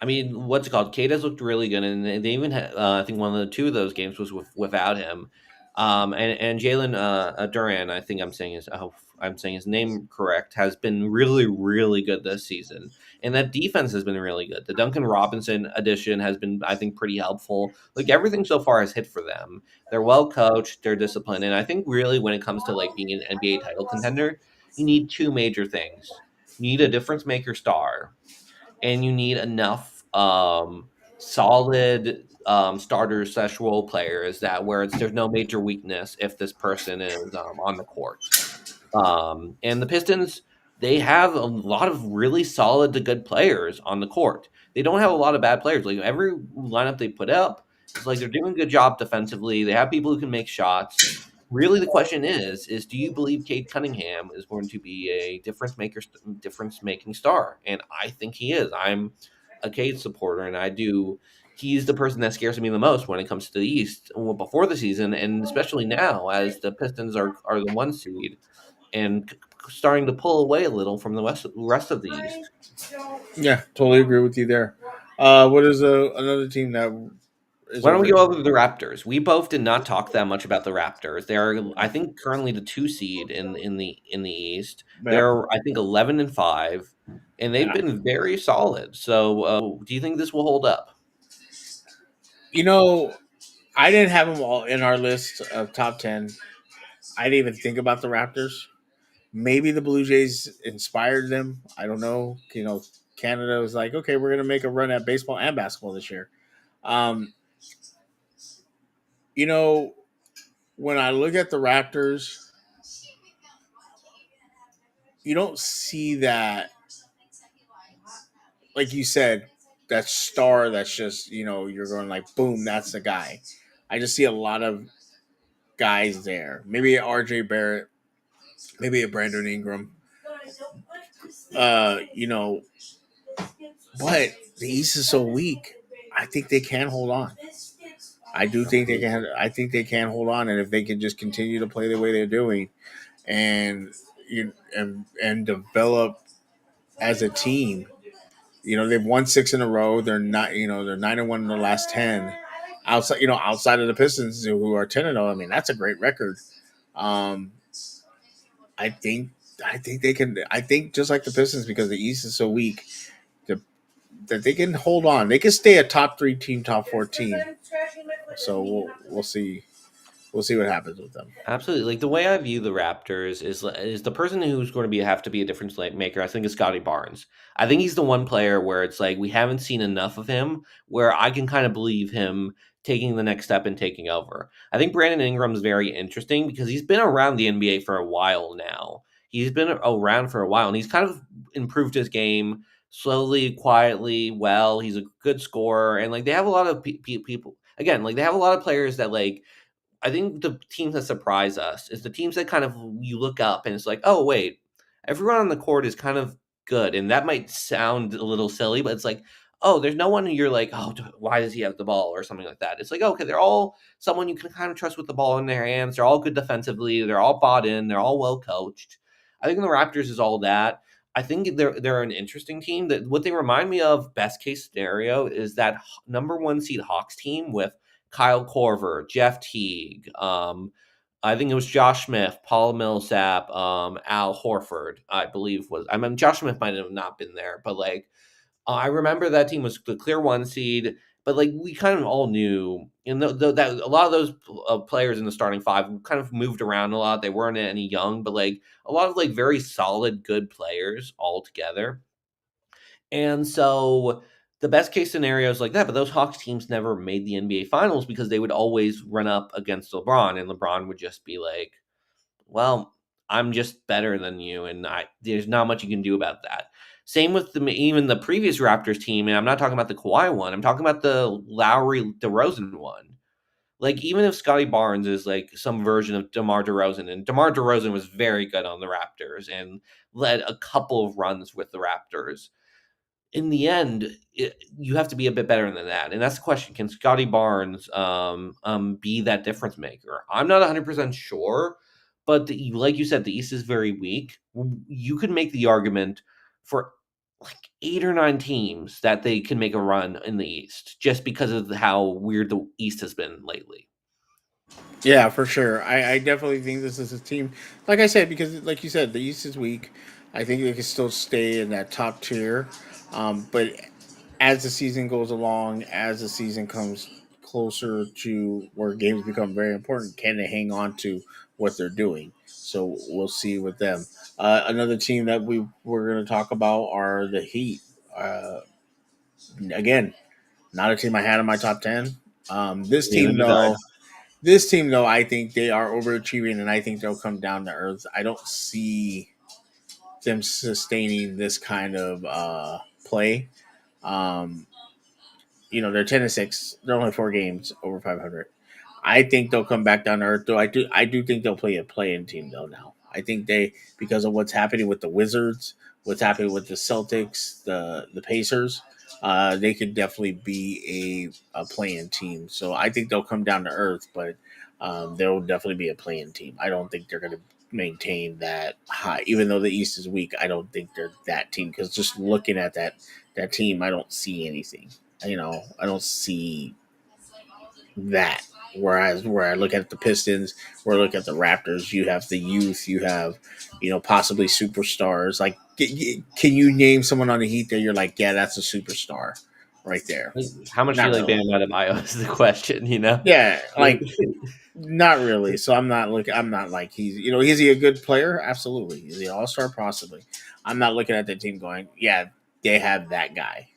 Speaker 2: I mean, what's it called? Kate has looked really good, and they even had, I think one of the two of those games was without him. And Jalen Duran, I think I'm saying his name correct, has been really really good this season, and that defense has been really good. The Duncan Robinson addition has been, I think, pretty helpful. Like everything so far has hit for them. They're well coached, they're disciplined, and I think really when it comes to like being an NBA title contender, you need two major things. You need a difference maker star and you need enough solid starters slash role players that where there's no major weakness if this person is on the court. And the Pistons, they have a lot of really solid to good players on the court. They don't have a lot of bad players. Like every lineup they put up, it's like they're doing a good job defensively. They have people who can make shots. Really, the question is do you believe Cade Cunningham is going to be a difference making star? And I think he is. I'm a Cade supporter, and I do. He's the person that scares me the most when it comes to the East. Well, before the season, and especially now, as the Pistons are the one seed and starting to pull away a little from the rest of the East.
Speaker 1: yeah, totally agree with you there. What is another team that is
Speaker 2: Why don't we go
Speaker 1: over?
Speaker 2: over the Raptors? We both did not talk that much about the Raptors. They're, I think, currently the two seed in the East.
Speaker 1: Yep.
Speaker 2: They're, I think, 11-5, and they've
Speaker 1: Yeah.
Speaker 2: been very solid. So, do you think this will hold up?
Speaker 1: You know, I didn't have them all in our list of top 10. I didn't even think about the Raptors. Maybe the Blue Jays inspired them. I don't know. Canada was like, okay, we're gonna make a run at baseball and basketball this year. Um, you know, when I look at the Raptors, you don't see that, like you said, that star that's just, you're going like, boom, that's the guy. I just see a lot of guys there. Maybe a RJ Barrett, maybe a Brandon Ingram. Uh, you know, but the East is so weak. I think they can hold on. I do think they can. I think they can hold on, and if they can just continue to play the way they're doing, and and develop as a team, they've won six in a row. They're not. They're 9-1 in the last 10. Outside of the Pistons, who are 10-0. I mean, that's a great record. Um, I think. I think they can. I think just like the Pistons, because the East is so weak, the, that they can hold on. They can stay a top three team, top four team. So we'll see. we'll see what happens with them.
Speaker 2: Absolutely. Like the way I view the Raptors is the person who's going to be have to be a difference maker. I think is Scotty Barnes. I think he's the one player where it's like we haven't seen enough of him where I can kind of believe him taking the next step and taking over. I think Brandon Ingram's very interesting because he's been around the NBA for a while now. He's been around for a while and he's kind of improved his game slowly, quietly, well. He's a good scorer and like they have a lot of people again, like they have a lot of players that like I think the teams that surprise us is the teams that kind of you look up and it's like, oh wait, everyone on the court is kind of good, and that might sound a little silly, but it's like, oh, there's no one who you're like, oh, why does he have the ball or something like that. It's like, okay, they're all someone you can kind of trust with the ball in their hands. They're all good defensively. They're all bought in. They're all well coached. I think the Raptors is all that. I think they're an interesting team. That what they remind me of, best case scenario, is that number one seed Hawks team with Kyle Korver, Jeff Teague, I think it was Josh Smith, Paul Millsap, Al Horford, I believe was. I mean, Josh Smith might have not been there, but like I remember that team was the clear one seed. But like we kind of all knew, and that a lot of those players in the starting five kind of moved around a lot. They weren't any young, but like a lot of like very solid, good players all together. And so the best case scenario is like that, but those Hawks teams never made the NBA finals because they would always run up against LeBron and LeBron would just be like, "Well, I'm just better than you and there's not much you can do about that." Same with even the previous Raptors team, and I'm not talking about the Kawhi one. I'm talking about the Lowry DeRozan one. Like even if Scotty Barnes is like some version of DeMar DeRozan, and DeMar DeRozan was very good on the Raptors and led a couple of runs with the Raptors, in the end, you have to be a bit better than that. And that's the question. Can Scotty Barnes be that difference maker? I'm not 100% sure, but like you said, the East is very weak. You could make the argument for like 8 or 9 teams that they can make a run in the East just because of how weird the East has been lately.
Speaker 1: Yeah, for sure. I definitely think this is a team, like I said, because like you said, the East is weak. I think they can still stay in that top tier. But as the season goes along, as the season comes closer to where games become very important, can they hang on to what they're doing? So we'll see with them. Another team that we're going to talk about are the Heat. Uh, again, not a team I had in my top 10. This
Speaker 2: Neither
Speaker 1: team,
Speaker 2: did I.
Speaker 1: though, this team, though, I think they are overachieving, and I think they'll come down to earth. I don't see them sustaining this kind of play. Um, they're 10-6. They're only 4 games over 500. I think they'll come back down to earth, though. I do think they'll play a play-in team though. Now I think they, because of what's happening with the Wizards, what's happening with the Celtics, the Pacers, they could definitely be a play-in team. So I think they'll come down to earth, but they'll definitely be a play-in team. I don't think they're going to maintain that high, even though the East is weak. I don't think they're that team because just looking at that team, I don't see anything. I don't see that. Whereas where I look at the Pistons, where I look at the Raptors, you have the youth, you have, possibly superstars. Like, can you name someone on the Heat that you're like, yeah, that's a superstar, right there?
Speaker 2: Like, how much do
Speaker 1: Not
Speaker 2: you like
Speaker 1: really.
Speaker 2: Bam Adebayo is the question, you know?
Speaker 1: Yeah,
Speaker 2: Like,
Speaker 1: like not really. So I'm not like is he a good player? Absolutely. Is he an all-star? Possibly. I'm not looking at the team going, yeah, they have that guy.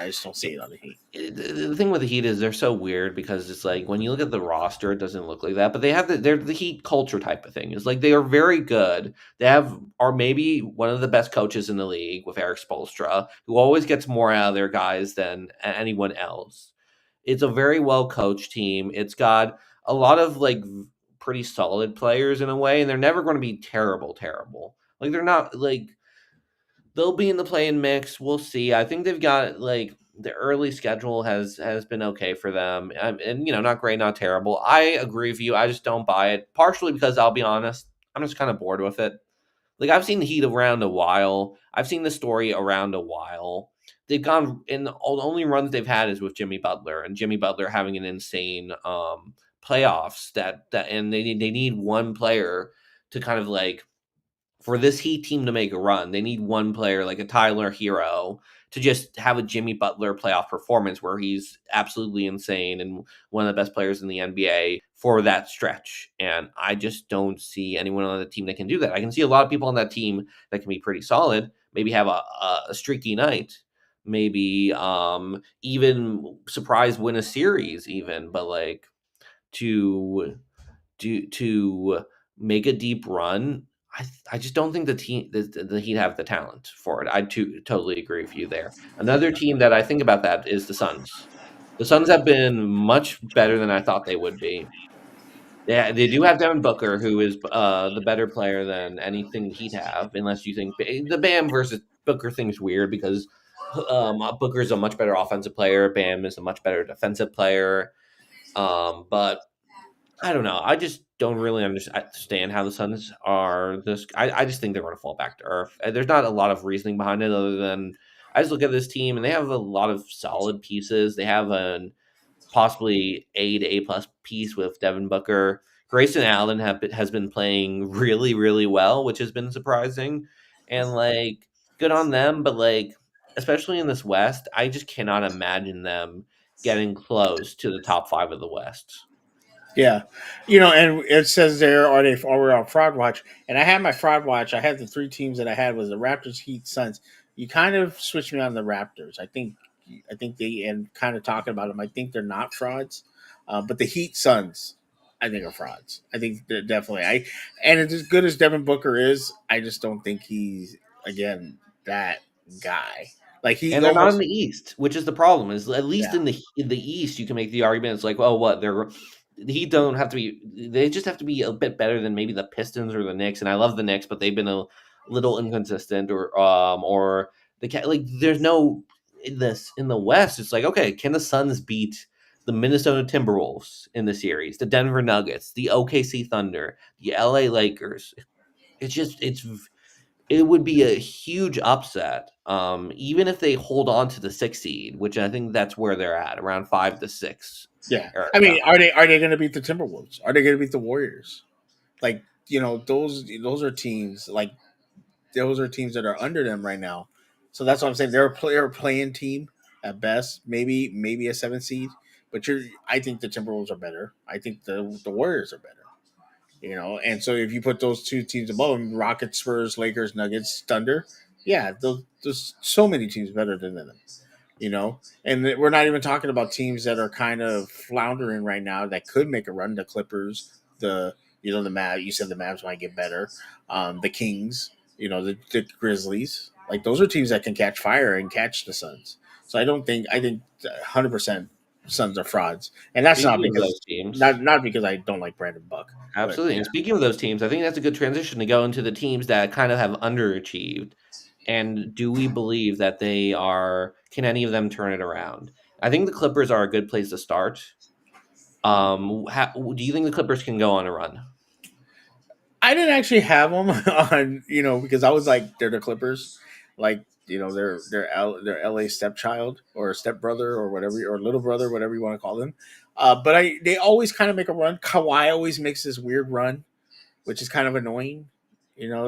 Speaker 1: I just don't see it on the Heat.
Speaker 2: the thing with the Heat is they're so weird because it's like when you look at the roster, it doesn't look like that. But they're the Heat culture type of thing. It's like they are very good. They are maybe one of the best coaches in the league with Eric Spoelstra, who always gets more out of their guys than anyone else. It's a very well coached team. It's got a lot of like pretty solid players in a way, and they're never going to be terrible, terrible. Like they're not like they'll be in the play-in mix. We'll see. I think they've got like the early schedule has been okay for them, and not great, not terrible. I agree with you. I just don't buy it, partially because I'll be honest, I'm just kind of bored with it. Like I've seen the Heat around a while. I've seen the story around a while. They've gone in the only runs they've had is with Jimmy Butler, and Jimmy Butler having an insane playoffs that and they need one player to kind of like for this Heat team to make a run, they need one player like a Tyler Hero to just have a Jimmy Butler playoff performance where he's absolutely insane and one of the best players in the NBA for that stretch. And I just don't see anyone on the team that can do that. I can see a lot of people on that team that can be pretty solid, maybe have a streaky night, maybe even surprise win a series even, but like to to make a deep run, I just don't think the Heat have the talent for it. Totally agree with you there. Another team that I think about that is the Suns. The Suns have been much better than I thought they would be. They do have Devin Booker, who is the better player than anything Heat have, unless you think the Bam versus Booker thing's weird because Booker is a much better offensive player. Bam is a much better defensive player. But I don't know. I just don't really understand how the Suns are this. I just think they're going to fall back to earth. There's not a lot of reasoning behind it other than I just look at this team and they have a lot of solid pieces. They have an possibly A plus piece with Devin Booker. Grayson Allen has been playing really, really well, which has been surprising. And like, good on them. But like, especially in this West, I just cannot imagine them getting close to the top five of the West.
Speaker 1: Yeah, and it says there are we on fraud watch? And I had my fraud watch. I had the three teams that I had was the Raptors, Heat, Suns. You kind of switched me on the Raptors. I think they and kind of talking about them. I think they're not frauds, but the Heat, Suns, I think are frauds. I think they're definitely. And as good as Devin Booker is, I just don't think he's again that guy. Like he
Speaker 2: And they're not in
Speaker 1: almost
Speaker 2: the East, which is the problem. Is at least
Speaker 1: yeah
Speaker 2: in the East, you can make the argument. It's like, oh, what the Heat don't have to be. They just have to be a bit better than maybe the Pistons or the Knicks. And I love the Knicks, but they've been a little inconsistent. Or the like. There's no in the West. It's like, okay, can the Suns beat the Minnesota Timberwolves in the series, the Denver Nuggets, the OKC Thunder, the LA Lakers? It would be a huge upset, even if they hold on to the 6 seed, which I think that's where they're at, around 5 to 6
Speaker 1: yeah. I
Speaker 2: area.
Speaker 1: mean, are they going to beat the Timberwolves? Are they going to beat the Warriors? Like those are teams like those are teams that are under them right now. So that's what I'm saying. They're a playing team at best, maybe a 7 seed. But I think the Timberwolves are better. I think the Warriors are better. And so if you put those two teams above them, Rockets, Spurs, Lakers, Nuggets, Thunder, yeah, there's so many teams better than them. And we're not even talking about teams that are kind of floundering right now that could make a run. The Clippers, the Mavs. You said the Mavs might get better. The Kings, the Grizzlies. Like those are teams that can catch fire and catch the Suns. So I think 100% Suns are frauds, and that's not
Speaker 2: Speaking of
Speaker 1: because
Speaker 2: those teams,
Speaker 1: not because I don't like Brandon Buck, but
Speaker 2: absolutely.
Speaker 1: yeah.
Speaker 2: And speaking of those teams, I think that's a good transition to go into the teams that kind of have underachieved. And do we believe that can any of them turn it around? I think the Clippers are a good place to start. Do you think the Clippers can go on a run?
Speaker 1: I didn't actually have them on, because I was like, they're the Clippers, like they're LA stepchild or stepbrother or whatever or little brother, whatever you want to call them. But they always kind of make a run. Kawhi always makes this weird run, which is kind of annoying,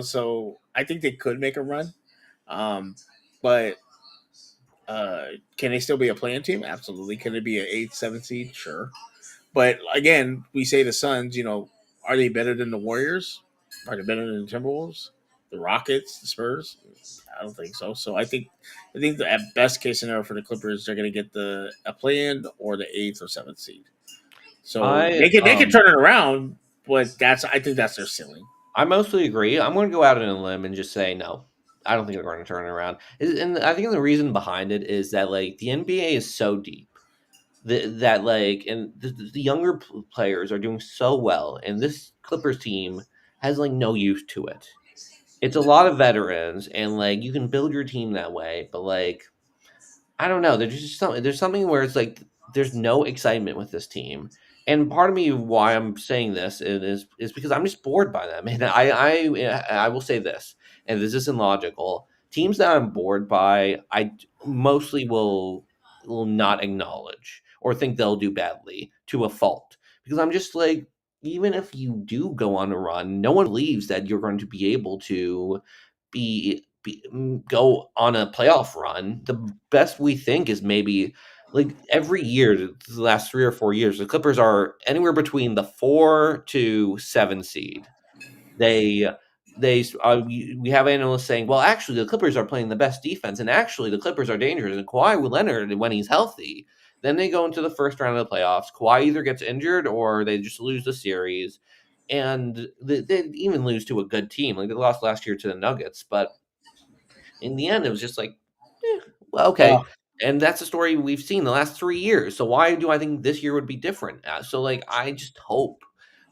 Speaker 1: So I think they could make a run, but can they still be a playing team? Absolutely. Can it be an 8th, 7th seed? Sure. But again, we say the Suns, are they better than the Warriors? Are they better than the Timberwolves? The Rockets, the Spurs? I don't think so. So I think the at best case scenario for the Clippers, they're going to get a play in or the 8th or 7th seed. So
Speaker 2: I
Speaker 1: they can turn it around, but I think that's their ceiling.
Speaker 2: I mostly agree. I'm going to go out on a limb and just say no. I don't think they're going to turn it around. And I think the reason behind it is that like the NBA is so deep that like and the younger players are doing so well, and this Clippers team has like no use to it. It's a lot of veterans, and like you can build your team that way, but like I don't know. There's something where it's like there's no excitement with this team, and part of me why I'm saying this is because I'm just bored by them, and I will say this, and this isn't logical. Teams that I'm bored by, mostly will not acknowledge or think they'll do badly to a fault because I'm just like even if you do go on a run, no one believes that you're going to be able to be go on a playoff run. The best we think is maybe like every year, the last 3 or 4 years, the Clippers are anywhere between the 4 to 7 seed. They we have analysts saying, well, actually, the Clippers are playing the best defense, and actually, the Clippers are dangerous. And Kawhi Leonard, when he's healthy, then they go into the first round of the playoffs. Kawhi either gets injured or they just lose the series, and they even lose to a good team. Like they lost last year to the Nuggets, but in the end, it was just like, well, okay.
Speaker 1: Well,
Speaker 2: And that's a story we've seen the last 3 years. So why do I think this year would be different? So like, I just hope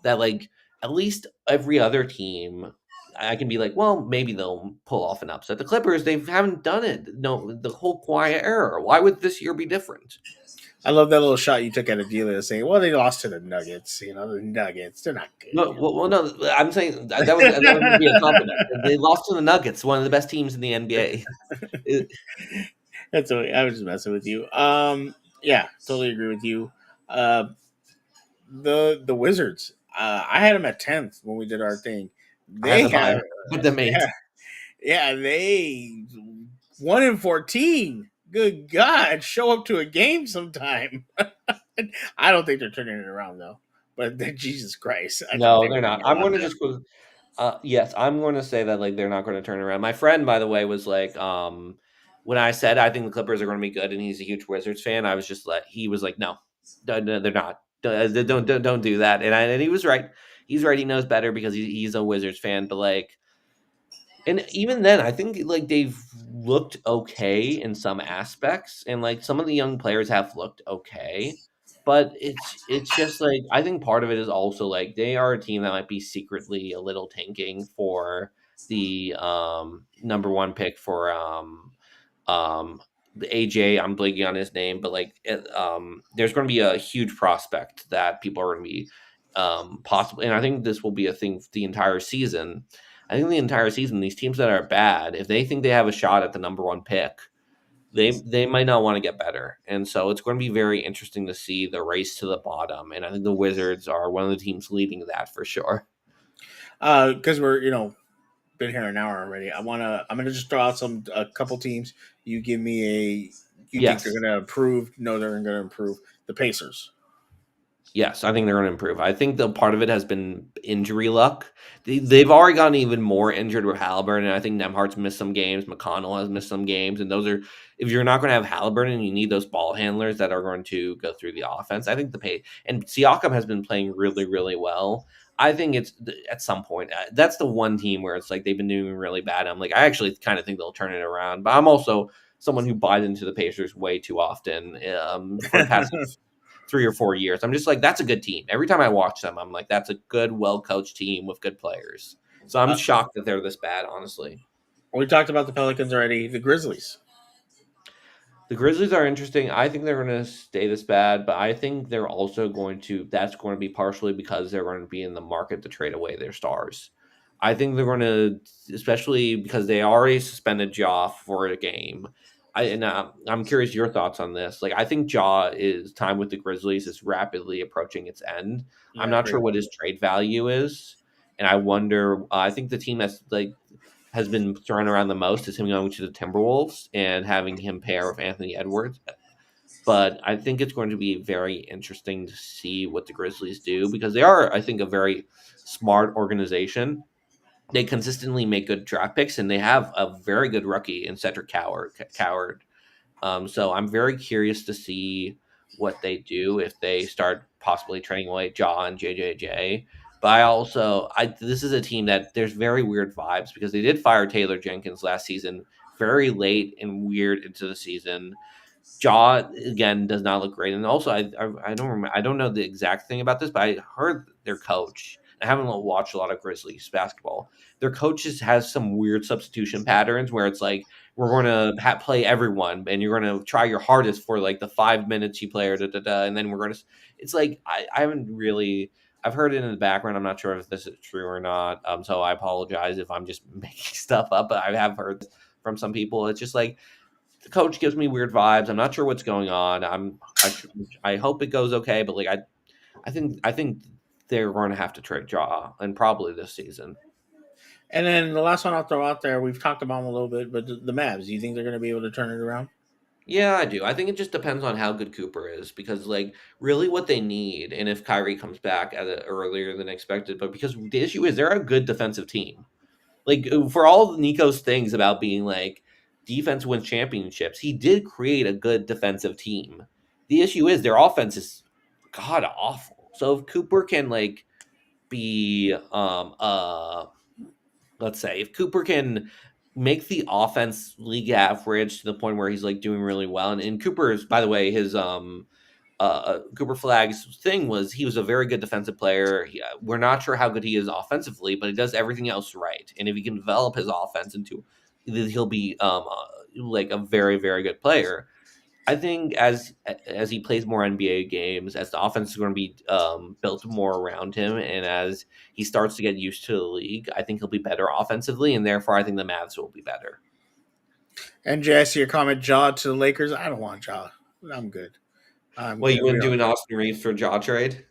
Speaker 2: that like at least every other team, I can be like, well, maybe they'll pull off an upset. The Clippers, they haven't done it. No, the whole quiet era. Why would this year be different?
Speaker 1: I love that little shot you took at Adelia saying, "Well, they lost to the Nuggets. The Nuggets, they're not
Speaker 2: No,
Speaker 1: good."
Speaker 2: no. I'm saying that was going to be a compliment. They lost to the Nuggets, one of the best teams in the NBA.
Speaker 1: That's okay. I was just messing with you. Yeah, totally agree with you. Uh, the Wizards. I had them at 10th when we did our thing.
Speaker 2: I had
Speaker 1: They
Speaker 2: them
Speaker 1: have,
Speaker 2: higher. Put them eight.
Speaker 1: yeah, yeah. They 1-14. Good God, show up to a game sometime. I don't think they're turning it around though. But Jesus Christ, I think
Speaker 2: No,
Speaker 1: they're
Speaker 2: they're
Speaker 1: going to
Speaker 2: not.
Speaker 1: be a
Speaker 2: I'm
Speaker 1: lot
Speaker 2: going to
Speaker 1: better.
Speaker 2: just go. Yes, I'm going to say that like they're not going to turn around. My friend, by the way, was like, when I said I think the Clippers are going to be good, and he's a huge Wizards fan, I was just like, he was like, no, no, they're not. Don't do that. And he was right. He's right. He knows better because he's a Wizards fan. But like, and even then, I think like they've looked okay in some aspects, and like some of the young players have looked okay. But it's just like I think part of it is also like they are a team that might be secretly a little tanking for the number one pick for the AJ. I'm blanking on his name, but like there's going to be a huge prospect that people are going to be possibly, and I think this will be a thing the entire season. I think the entire season, these teams that are bad, if they think they have a shot at the number one pick, they might not want to get better, and so it's going to be very interesting to see the race to the bottom. And I think the Wizards are one of the teams leading that for sure.
Speaker 1: Because we're been here an hour already. I'm gonna just throw out a couple teams. You give me a. You think they're
Speaker 2: Yes.
Speaker 1: gonna improve? No, they're gonna improve. The Pacers.
Speaker 2: Yes, I think they're going to improve. I think the part of it has been injury luck. They've already gotten even more injured with Halliburton, and I think Nemhart's missed some games. McConnell has missed some games, and those are if you're not going to have Halliburton, you need those ball handlers that are going to go through the offense. I think the pay and Siakam has been playing really, really well. I think it's at some point that's the one team where it's like they've been doing really bad. I'm like I actually kind of think they'll turn it around, but I'm also someone who buys into the Pacers way too often for the past 3 or 4 years. I'm just like, that's a good team. Every time I watch them, I'm like, that's a good, well coached team with good players. So I'm
Speaker 1: uh,
Speaker 2: shocked that they're this bad, honestly.
Speaker 1: we talked about the Pelicans already. The Grizzlies.
Speaker 2: The Grizzlies are interesting. I think they're going to stay this bad, but I think they're also going to, that's going to be partially because they're going to be in the market to trade away their stars. I think they're going to, especially because they already suspended Ja for a game. I'm curious your thoughts on this. Like, I think Ja is time with the Grizzlies is rapidly approaching its end.
Speaker 1: Yeah,
Speaker 2: I'm
Speaker 1: I
Speaker 2: not
Speaker 1: agree
Speaker 2: sure
Speaker 1: with
Speaker 2: what
Speaker 1: you.
Speaker 2: his trade value is, and I wonder. I think the team that's like has been thrown around the most is him going to the Timberwolves and having him pair with Anthony Edwards. But I think it's going to be very interesting to see what the Grizzlies do because they are, I think, a very smart organization. They consistently make good draft picks, and they have a very good rookie in Cedric Coward. So I'm very curious to see what they do if they start possibly trading away Jaw and JJJ. But I this is a team that there's very weird vibes because they did fire Taylor Jenkins last season, very late and weird into the season. Jaw again does not look great, and also I don't remember, I don't know the exact thing about this, but I heard their coach. I haven't watched a lot of Grizzlies basketball. Their coaches has some weird substitution patterns where it's like we're going to play everyone, and you're going to try your hardest for like the 5 minutes you play, or da, da, da, and then we're going to. It's like I haven't really. I've heard it in the background. I'm not sure if this is true or not. So I apologize if I'm just making stuff up. But I have heard from some people. It's just like the coach gives me weird vibes. I'm not sure what's going on. I hope it goes okay, but like I think they're going to have to trade Jaw and probably this season.
Speaker 1: And then the last one I'll throw out there, we've talked about them a little bit, but the Mavs. Do you think they're going to be able to turn it around?
Speaker 2: Yeah, I do. I think it just depends on how good Cooper is because, like, really what they need, and if Kyrie comes back earlier than expected, but because the issue is they're a good defensive team. Like, for all of Nico's things about being like defense wins championships, he did create a good defensive team. The issue is their offense is god awful. So if Cooper can like be let's say if Cooper can make the offense league average to the point where he's like doing really well, and Cooper's, by the way, his Cooper Flag's thing was he was a very good defensive player. We're not sure how good he is offensively, but he does everything else right. And if he can develop his offense into, he'll be like a very very good player. I think as he plays more NBA games, as the offense is going to be built more around him, and as he starts to get used to the league, I think he'll be better offensively, and therefore I think the Mavs will be better.
Speaker 1: And Jay, I see your comment, Jaw to the Lakers. I don't want Jaw. I'm good. I'm
Speaker 2: Well, you
Speaker 1: good. We
Speaker 2: wouldn't do
Speaker 1: don't.
Speaker 2: an Austin Reeves for jaw trade?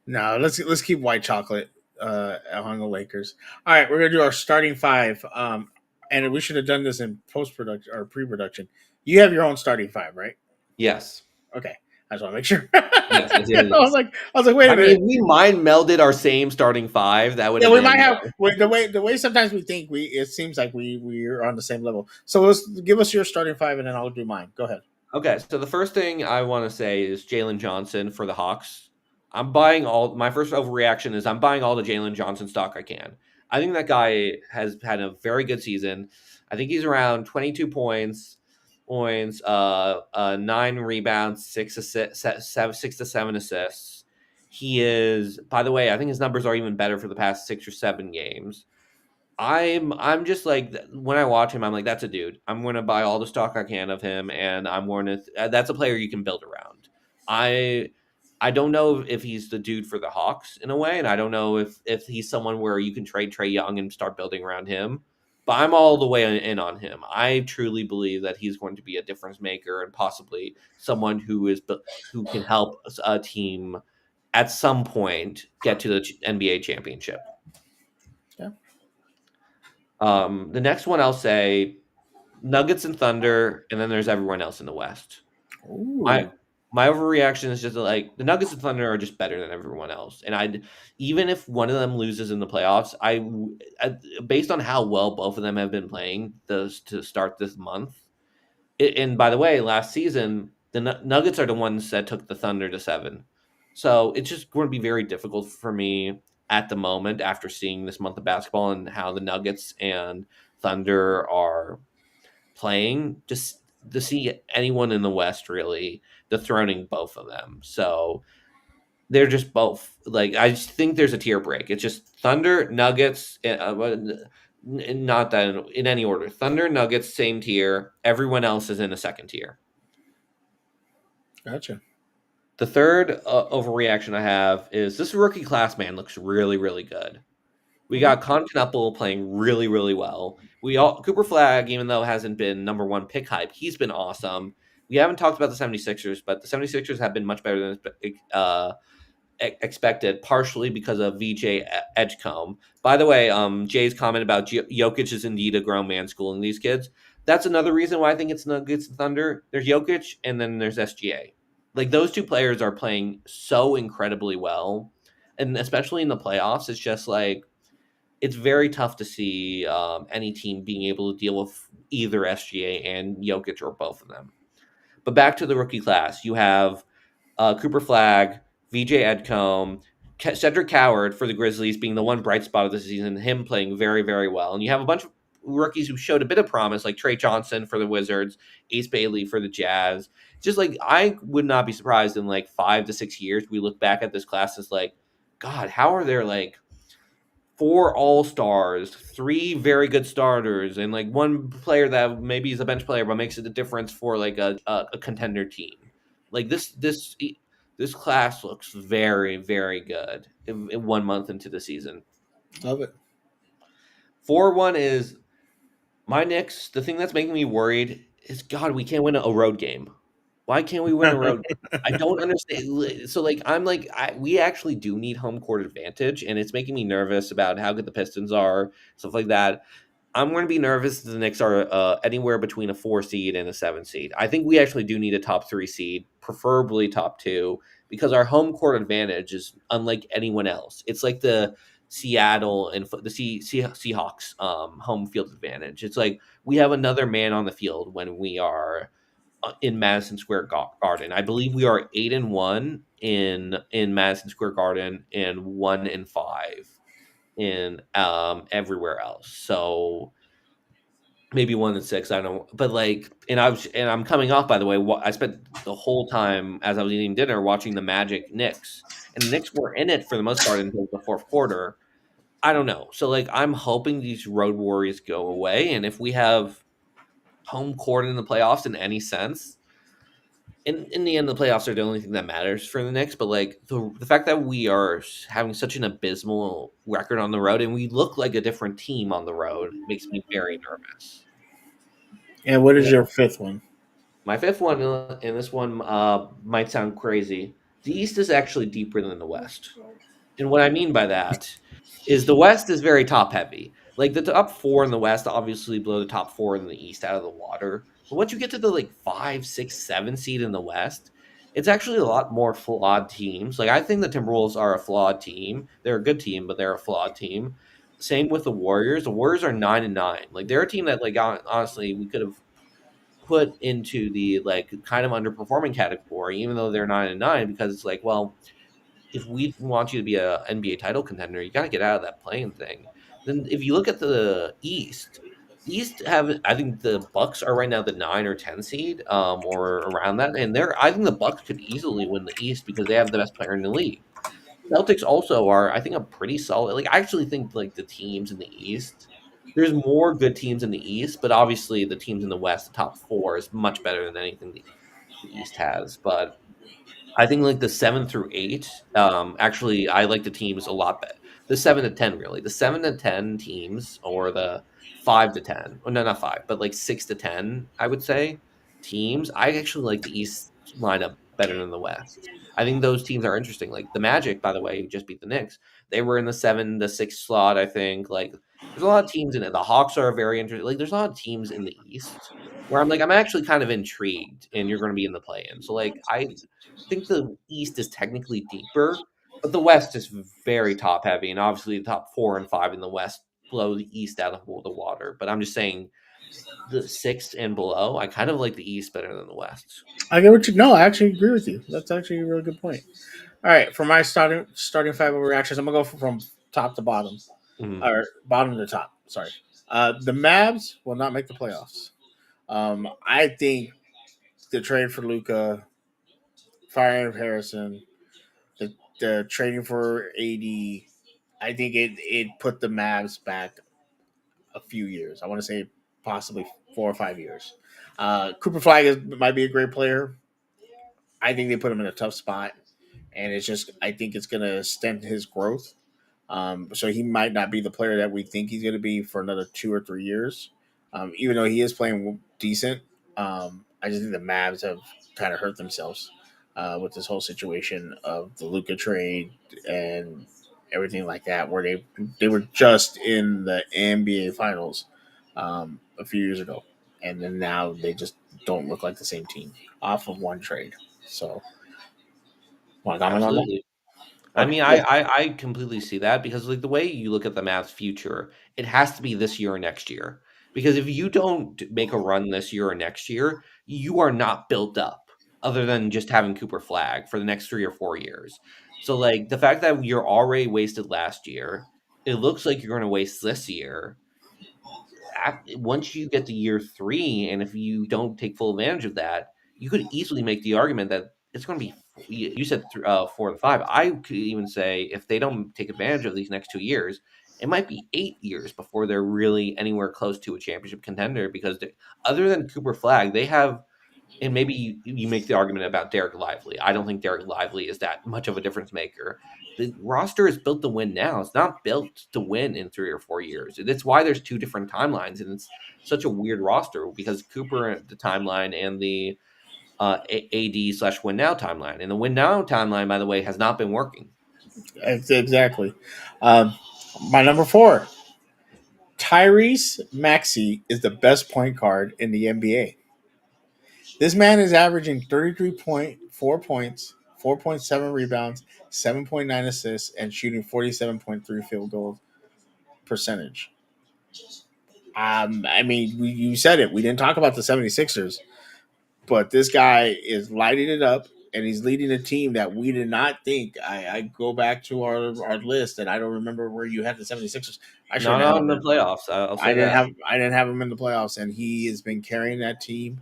Speaker 1: No, let's keep white chocolate on the Lakers. All right, we're gonna do our starting five. And we should have done this in post production or pre production. You have your own starting five, right?
Speaker 2: Yes.
Speaker 1: Okay, I just want to make sure.
Speaker 2: Yes, I
Speaker 1: I
Speaker 2: did.
Speaker 1: was like, wait
Speaker 2: I
Speaker 1: a
Speaker 2: mean,
Speaker 1: minute.
Speaker 2: if we mind melded our same starting five, that would
Speaker 1: Yeah,
Speaker 2: have
Speaker 1: we might
Speaker 2: been.
Speaker 1: have the way sometimes we think we it seems like we're on the same level. So let's give us your starting five, and then I'll do mine. Go ahead.
Speaker 2: Okay, so the first thing I want to say is Jalen Johnson for the Hawks. I'm buying all. My first overreaction is I'm buying all the Jalen Johnson stock I can. I think that guy has had a very good season. I think he's around 22 points, 9 rebounds, 6 to 7 assists. He is, by the way, I think his numbers are even better for the past 6 or 7 games. I'm just like when I watch him, I'm like, that's a dude. I'm going to buy all the stock I can of him, and I'm going to. That's a player you can build around. I I don't know if he's the dude for the Hawks in a way, and I don't know if he's someone where you can trade Trey Young and start building around him. But I'm all the way in on him. I truly believe that he's going to be a difference maker and possibly someone who can help a team at some point get to the NBA championship.
Speaker 1: Yeah.
Speaker 2: The next one I'll say Nuggets and Thunder, and then there's everyone else in the West. My
Speaker 1: Ooh.
Speaker 2: my overreaction is just that, like the Nuggets and Thunder are just better than everyone else, and I even if one of them loses in the playoffs, based on how well both of them have been playing to start this month. And by the way, last season the Nuggets are the ones that took the Thunder to 7, so it's just going to be very difficult for me at the moment after seeing this month of basketball and how the Nuggets and Thunder are playing, just to see anyone in the West really dethroning both of them. So they're just both like I just think there's a tier break. It's just Thunder, Nuggets, not that in any order. Thunder, Nuggets, same tier. Everyone else is in a second tier.
Speaker 1: Gotcha.
Speaker 2: The third overreaction I have is this rookie class man looks really really good. We
Speaker 1: Okay.
Speaker 2: got Knuppel playing really, really well. We all Cooper Flag, even though hasn't been number one pick hype, he's been awesome. We haven't talked about the 76ers, but the 76ers have been much better than expected, partially because of VJ Edgecombe. By the way, Jay's comment about Jokic is indeed a grown man schooling these kids. That's another reason why I think it's Nuggets and Thunder. There's Jokic, and then there's SGA. Like those two players are playing so incredibly well, and especially in the playoffs, it's just like it's very tough to see any team being able to deal with either SGA and Jokic or both of them. But back to the rookie class, you have Cooper Flag, VJ Edcombe, Cedric Coward for the Grizzlies being the one bright spot of the season, him playing very, very well. And you have a bunch of rookies who showed a bit of promise, like Trey Johnson for the Wizards, Ace Bailey for the Jazz. Just like I would not be surprised in like 5 to 6 years, we look back at this class as like, God, how are there like four all stars, three very good starters, and like one player that maybe is a bench player but makes it a difference for like a contender team. Like this class looks very very good in 1 month into the season.
Speaker 1: Love it.
Speaker 2: 4-1 is my Knicks. The thing that's making me worried is God, we can't win a road game. Why can't we win a road game? I don't understand. So, like, I'm like, we actually do need home court advantage, and it's making me nervous about how good the Pistons are, stuff like that. I'm going to be nervous if the Knicks are anywhere between a 4 seed and a 7 seed. I think we actually do need a top 3 seed, preferably top two, because our home court advantage is unlike anyone else. It's like the Seattle and Seahawks home field advantage. It's like we have another man on the field when we are in Madison Square Garden. I believe we are 8-1 in Madison Square Garden and 1-5 in everywhere else. So maybe 1-6. I don't know, but like, and I'm coming off. By the way, I spent the whole time as I was eating dinner watching the Magic Knicks, and the Knicks were in it for the most part until the fourth quarter. I don't know. So like, I'm hoping these road worries go away, and if we have home court in the playoffs in any sense, in the end, the playoffs are the only thing that matters for the Knicks. But like the fact that we are having such an abysmal record on the road and we look like a different team on the road makes me very nervous.
Speaker 1: And what is
Speaker 2: Yeah.
Speaker 1: your fifth one?
Speaker 2: My fifth one, and this one might sound crazy. The East is actually deeper than the West. And what I mean by that is the West is very top heavy. Like the top four in the West obviously blow the top four in the East out of the water. But once you get to the like 5, 6, 7 seed in the West, it's actually a lot more flawed teams. Like I think the Timberwolves are a flawed team. They're a good team, but they're a flawed team. Same with the Warriors. The Warriors are 9-9. Like they're a team that like honestly we could have put into the like kind of underperforming category, even though they're 9-9, because it's like, well, if we want you to be a NBA title contender, you got to get out of that playing thing. Then if you look at the East, East have I think the Bucks are right now the 9 or 10 seed, or around that, and they're I think the Bucks could easily win the East because they have the best player in the league. Celtics also are I think a pretty solid. Like I actually think like the teams in the East. There's more good teams in the East, but obviously the teams in the West, the top four, is much better than anything the East has. But I think like the 7 through 8. Actually, I like the teams a lot better. The 7 to 10, really. The 7 to 10 teams, or the 5 to 10. Oh, no, not five, but like 6 to 10. I would say teams. I actually like the East lineup better than the West. I think those teams are interesting. Like the Magic, by the way, who just beat the Knicks. They were in the 7 to 6 slot. I think. Like there's a lot of teams in it. The Hawks are very interesting. Like there's a lot of teams in the East where I'm like I'm actually kind of intrigued, and you're going to be in the play-in. So like I think the East is technically deeper, but the West is very top heavy, and obviously the top 4 and 5 in the West blow the East out of the water. But I'm just saying the six and below, I kind of like the East better than the West.
Speaker 1: I get what you. No, I actually agree with you. That's actually a really good point. All right, for my starting five overreactions, I'm gonna go from top to bottom,
Speaker 2: Mhm.
Speaker 1: or bottom to top. Sorry. The Mavs will not make the playoffs. I think the trade for Luka, firing Harrison, the trading for AD, I think it put the Mavs back a few years. I want to say possibly 4 or 5 years. Cooper Flag might be a great player. I think they put him in a tough spot, and it's just I think it's going to stent his growth. So he might not be the player that we think he's going to be for another 2 or 3 years. Even though he is playing decent, I just think the Mavs have kind of hurt themselves with this whole situation of the Luka trade and everything like that, where they were just in the NBA Finals a few years ago, and then now they just don't look like the same team off of one trade. So, want to comment on that?
Speaker 2: Absolutely. I
Speaker 1: Okay,
Speaker 2: mean,
Speaker 1: yeah.
Speaker 2: I completely see that because like the way you look at the Mavs' future, it has to be this year or next year. Because if you don't make a run this year or next year, you are not built up other than just having Cooper Flag for the next 3 or 4 years. So like the fact that you're already wasted last year, it looks like you're going to waste this year once you get to year three, and if you don't take full advantage of that, you could easily make the argument that it's going to be. You said 4 to 5. I could even say if they don't take advantage of these next 2 years, it might be 8 years before they're really anywhere close to a championship contender. Because other than Cooper Flag, they have and maybe you make the argument about Derek Lively. I don't think Derek Lively is that much of a difference maker. The roster is built to win now. It's not built to win in 3 or 4 years. That's why there's two different timelines, and it's such a weird roster because Cooper, the timeline, and the AD slash win now timeline. And the win now timeline, by the way, has not been working.
Speaker 1: Exactly. Um, my number four, Tyrese Maxey is the best point guard in the NBA. This man is averaging 33.4 points, 4.7 rebounds, 7.9 assists, and shooting 47.3 field goal percentage. I mean, you said it. We didn't talk about the 76ers, but this guy is lighting it up, and he's leading a team that we did not think. I go back to our list, and I don't remember where you had the 76ers. I
Speaker 2: Not
Speaker 1: shouldn't have
Speaker 2: on
Speaker 1: them
Speaker 2: the
Speaker 1: in.
Speaker 2: playoffs. I'll say that.
Speaker 1: I didn't have him in the playoffs, and he has been carrying that team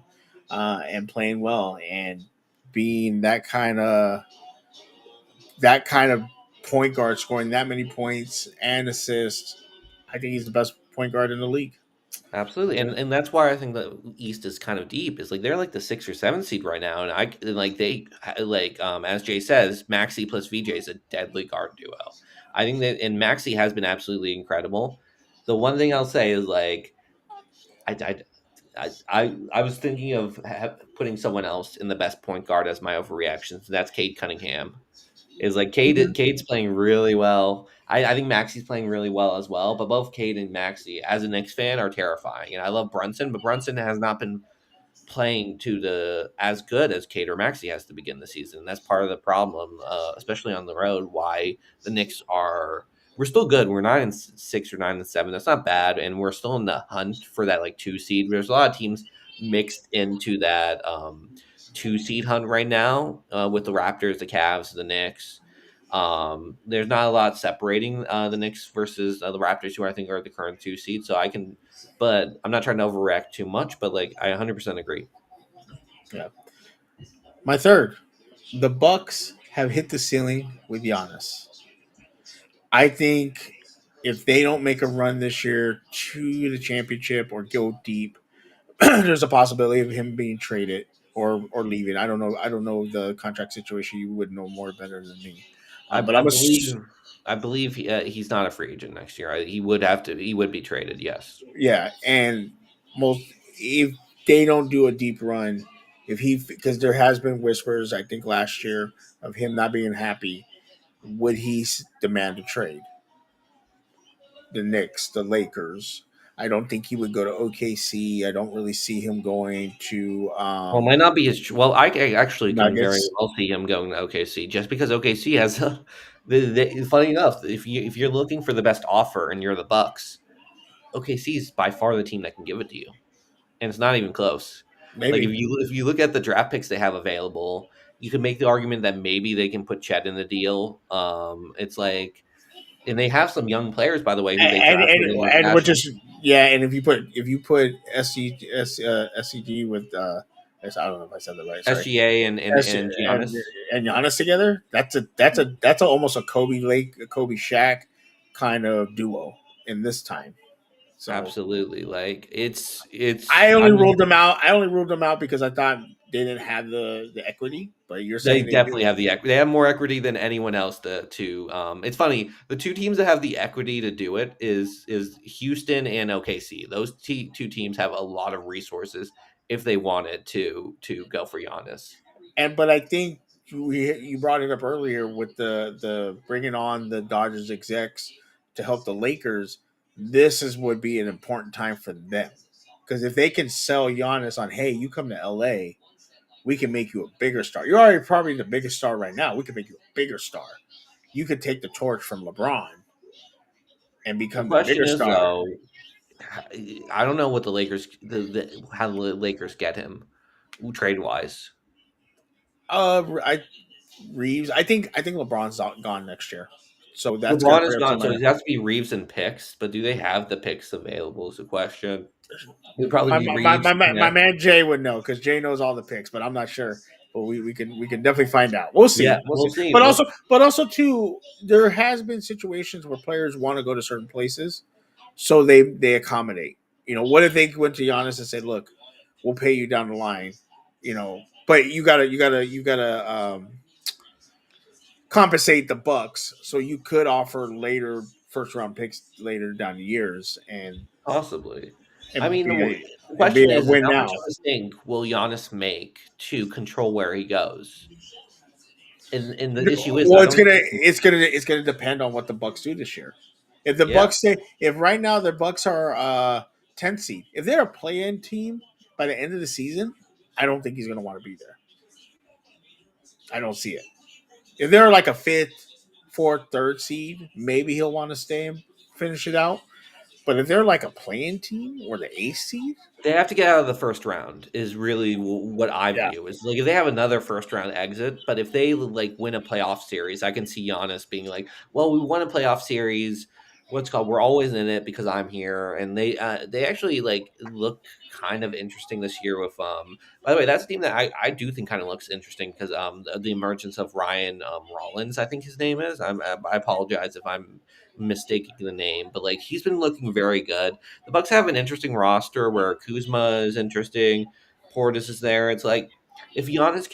Speaker 1: and playing well and being that kind of point guard, scoring that many points and assists. I think he's the best point guard in the league.
Speaker 2: Absolutely, and that's why I think the East is kind of deep. Is like they're like the 6 or 7 seed right now, and like they like as Jay says, Maxi plus VJ is a deadly guard duo. I think that and Maxi has been absolutely incredible. The one thing I'll say is like I I was thinking of putting someone else in the best point guard as my overreaction. So that's Cade Cunningham. Is like Cade's playing really well. I think Maxi's playing really well as well. But both Cade and Maxi, as a Knicks fan, are terrifying. And I love Brunson, but Brunson has not been playing to the as good as Cade or Maxi has to begin the season. That's part of the problem, especially on the road. Why the Knicks are we're still good. We're 9-6 or 9-7. That's not bad, and we're still in the hunt for that like 2 seed. There's a lot of teams mixed into that 2 seed hunt right now with the Raptors, the Cavs, the Knicks. There's not a lot separating the Knicks versus the Raptors, who I think are the current 2 seed. So I can, but I'm not trying to overreact too much. But like I 100% agree.
Speaker 1: Yeah. My third, the Bucks have hit the ceiling with Giannis. I think if they don't make a run this year to the championship or go deep, there's a possibility of him being traded or leaving. I don't know. I don't know the contract situation. You would know more better than me. But
Speaker 2: I believe he's not a free agent next year. He would have to. He would be traded. Yes.
Speaker 1: yeah, and most if they don't do a deep run, if he because there has been whispers I think last year of him not being happy, would he demand a trade? The Knicks, the Lakers. I don't think he would go to OKC. I don't really see him going to
Speaker 2: Well, it might not be his. Well, I actually can very
Speaker 1: Nuggets.
Speaker 2: well see him going to OKC, just because OKC has. Funny enough, if you're looking for the best offer and you're the Bucks, OKC is by far the team that can give it to you, and it's not even close. Like
Speaker 1: Maybe.
Speaker 2: if you look at the draft picks they have available, you could make the argument that maybe they can put Chet in the deal. It's like, and they have some young players, by the way, who they drafted in this
Speaker 1: And
Speaker 2: past
Speaker 1: which is yeah, and if you put SCG with I don't know if I said that right. Sorry,
Speaker 2: SGA
Speaker 1: SG,
Speaker 2: and Giannis.
Speaker 1: and Giannis together, that's a almost a Kobe Lake, a Kobe Shaq kind of duo in this time. So
Speaker 2: Absolutely, like it's.
Speaker 1: I
Speaker 2: I
Speaker 1: only
Speaker 2: mean,
Speaker 1: ruled them out. I only ruled them out because I thought they didn't have the equity. But you're
Speaker 2: they
Speaker 1: saying they
Speaker 2: definitely
Speaker 1: do.
Speaker 2: have the equity. They have more equity than anyone else to. It's funny. The two teams that have the equity to do it is Houston and OKC. Those two teams have a lot of resources if they wanted to go for Giannis.
Speaker 1: And but I think you brought it up earlier with the bringing on the Dodgers execs to help the Lakers. This is would be an important time for them because if they can sell Giannis on, hey, you come to LA, we can make you a bigger star. You're already probably the biggest star right now. We can make you a bigger star. You could take the torch from LeBron and
Speaker 2: The
Speaker 1: become the
Speaker 2: question
Speaker 1: bigger
Speaker 2: is
Speaker 1: star.
Speaker 2: though, I don't know what the Lakers how the Lakers get him trade wise.
Speaker 1: I Reeves. I think LeBron's gone next year, so that's gonna
Speaker 2: LeBron is
Speaker 1: free up
Speaker 2: gone,
Speaker 1: some
Speaker 2: so
Speaker 1: money.
Speaker 2: it has to be Reeves and picks. But do they have the picks available? Is the question. It would probably be Reeves.
Speaker 1: My
Speaker 2: Yeah,
Speaker 1: man Jay would know because Jay knows all the picks, but I'm not sure. But we can definitely find out. We'll
Speaker 2: yeah,
Speaker 1: see. We'll
Speaker 2: we'll
Speaker 1: see.
Speaker 2: see. We'll
Speaker 1: But also too, there has been situations where players want to go to certain places, so they accommodate. You know, what if they went to Giannis and said, "Look, we'll pay you down the line," you know, but you gotta compensate the Bucks, so you could offer later first round picks later down the years, and
Speaker 2: possibly. I mean, the
Speaker 1: it'd be
Speaker 2: question
Speaker 1: a
Speaker 2: is
Speaker 1: win
Speaker 2: how much
Speaker 1: now.
Speaker 2: of a stink will Giannis make to control where he goes? And the issue is,
Speaker 1: Well,
Speaker 2: I don't think.
Speaker 1: it's gonna depend on what the Bucks do this year. If the
Speaker 2: Yeah,
Speaker 1: Bucks say if right now the Bucks are 10th seed, if they're a play-in team by the end of the season, I don't think he's gonna want to be there. I don't see it. If they're like a fifth, fourth, third seed, maybe he'll want to stay and finish it out. But if they're like a playing team or the eighth seed,
Speaker 2: they have to get out of the first round is really what I
Speaker 1: yeah,
Speaker 2: view. Is like if they have another first round exit, but if they like win a playoff series, I can see Giannis being like, "Well, we won a playoff series. What's called? We're always in it because I'm here." And they actually like look kind of interesting this year with. By the way, that's a team that I do think kind of looks interesting because the emergence of Ryan Rollins, I think his name is. I apologize if I'm mistaking the name, but like he's been looking very good. The Bucks have an interesting roster where Kuzma is interesting, Portis is there. It's like if Giannis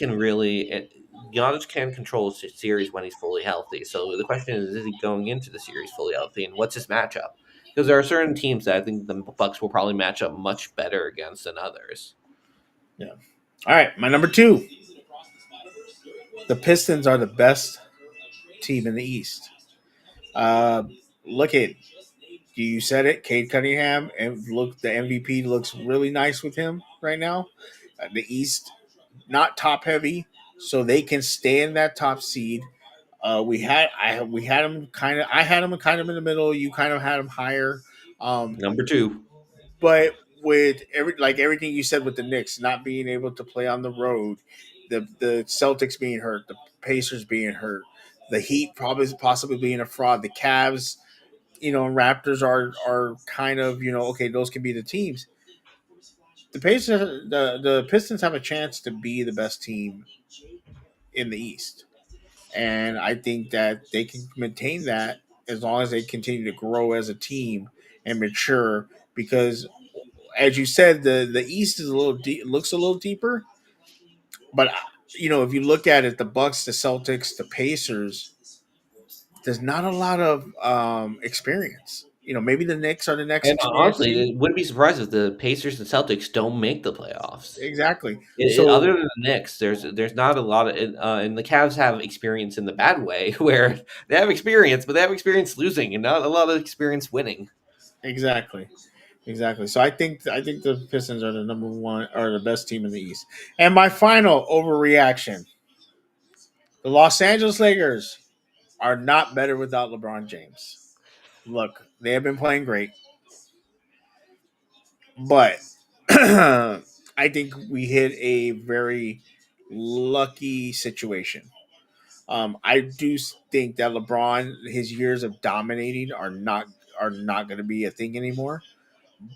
Speaker 2: can control a series when he's fully healthy. So the question is he going into the series fully healthy, and what's his matchup? Because there are certain teams that I think the Bucks will probably match up much better against than others.
Speaker 1: yeah. All right, my number two. The Pistons are the best team in the East. Uh, look at you said it, Cade Cunningham, and look, the MVP looks really nice with him right now. The East not top heavy, so they can stay in that top seed. We had him kind of I had him kind of in the middle. You kind of had him higher,
Speaker 2: Number two,
Speaker 1: but with everything you said with the Knicks not being able to play on the road, the Celtics being hurt, the Pacers being hurt, the Heat probably possibly being a fraud, the Cavs, and Raptors are kind of okay, those can be the teams. The Pistons have a chance to be the best team in the East. And I think that they can maintain that as long as they continue to grow as a team and mature. Because, as you said, the East is looks a little deeper. But if you look at it, the Bucks, the Celtics, the Pacers, there's not a lot of experience. Maybe the Knicks are the next
Speaker 2: and
Speaker 1: experienced
Speaker 2: honestly,
Speaker 1: team.
Speaker 2: it wouldn't be surprised if the Pacers and Celtics don't make the playoffs.
Speaker 1: Exactly. So
Speaker 2: Other than the Knicks, there's not a lot of and the Cavs have experience in the bad way, where they have experience, but they have experience losing and not a lot of experience winning.
Speaker 1: exactly. Exactly. So I think the Pistons are the number one or the best team in the East. And my final overreaction: the Los Angeles Lakers are not better without LeBron James. Look, they have been playing great, but I think we hit a very lucky situation. I do think that LeBron, his years of dominating are not going to be a thing anymore.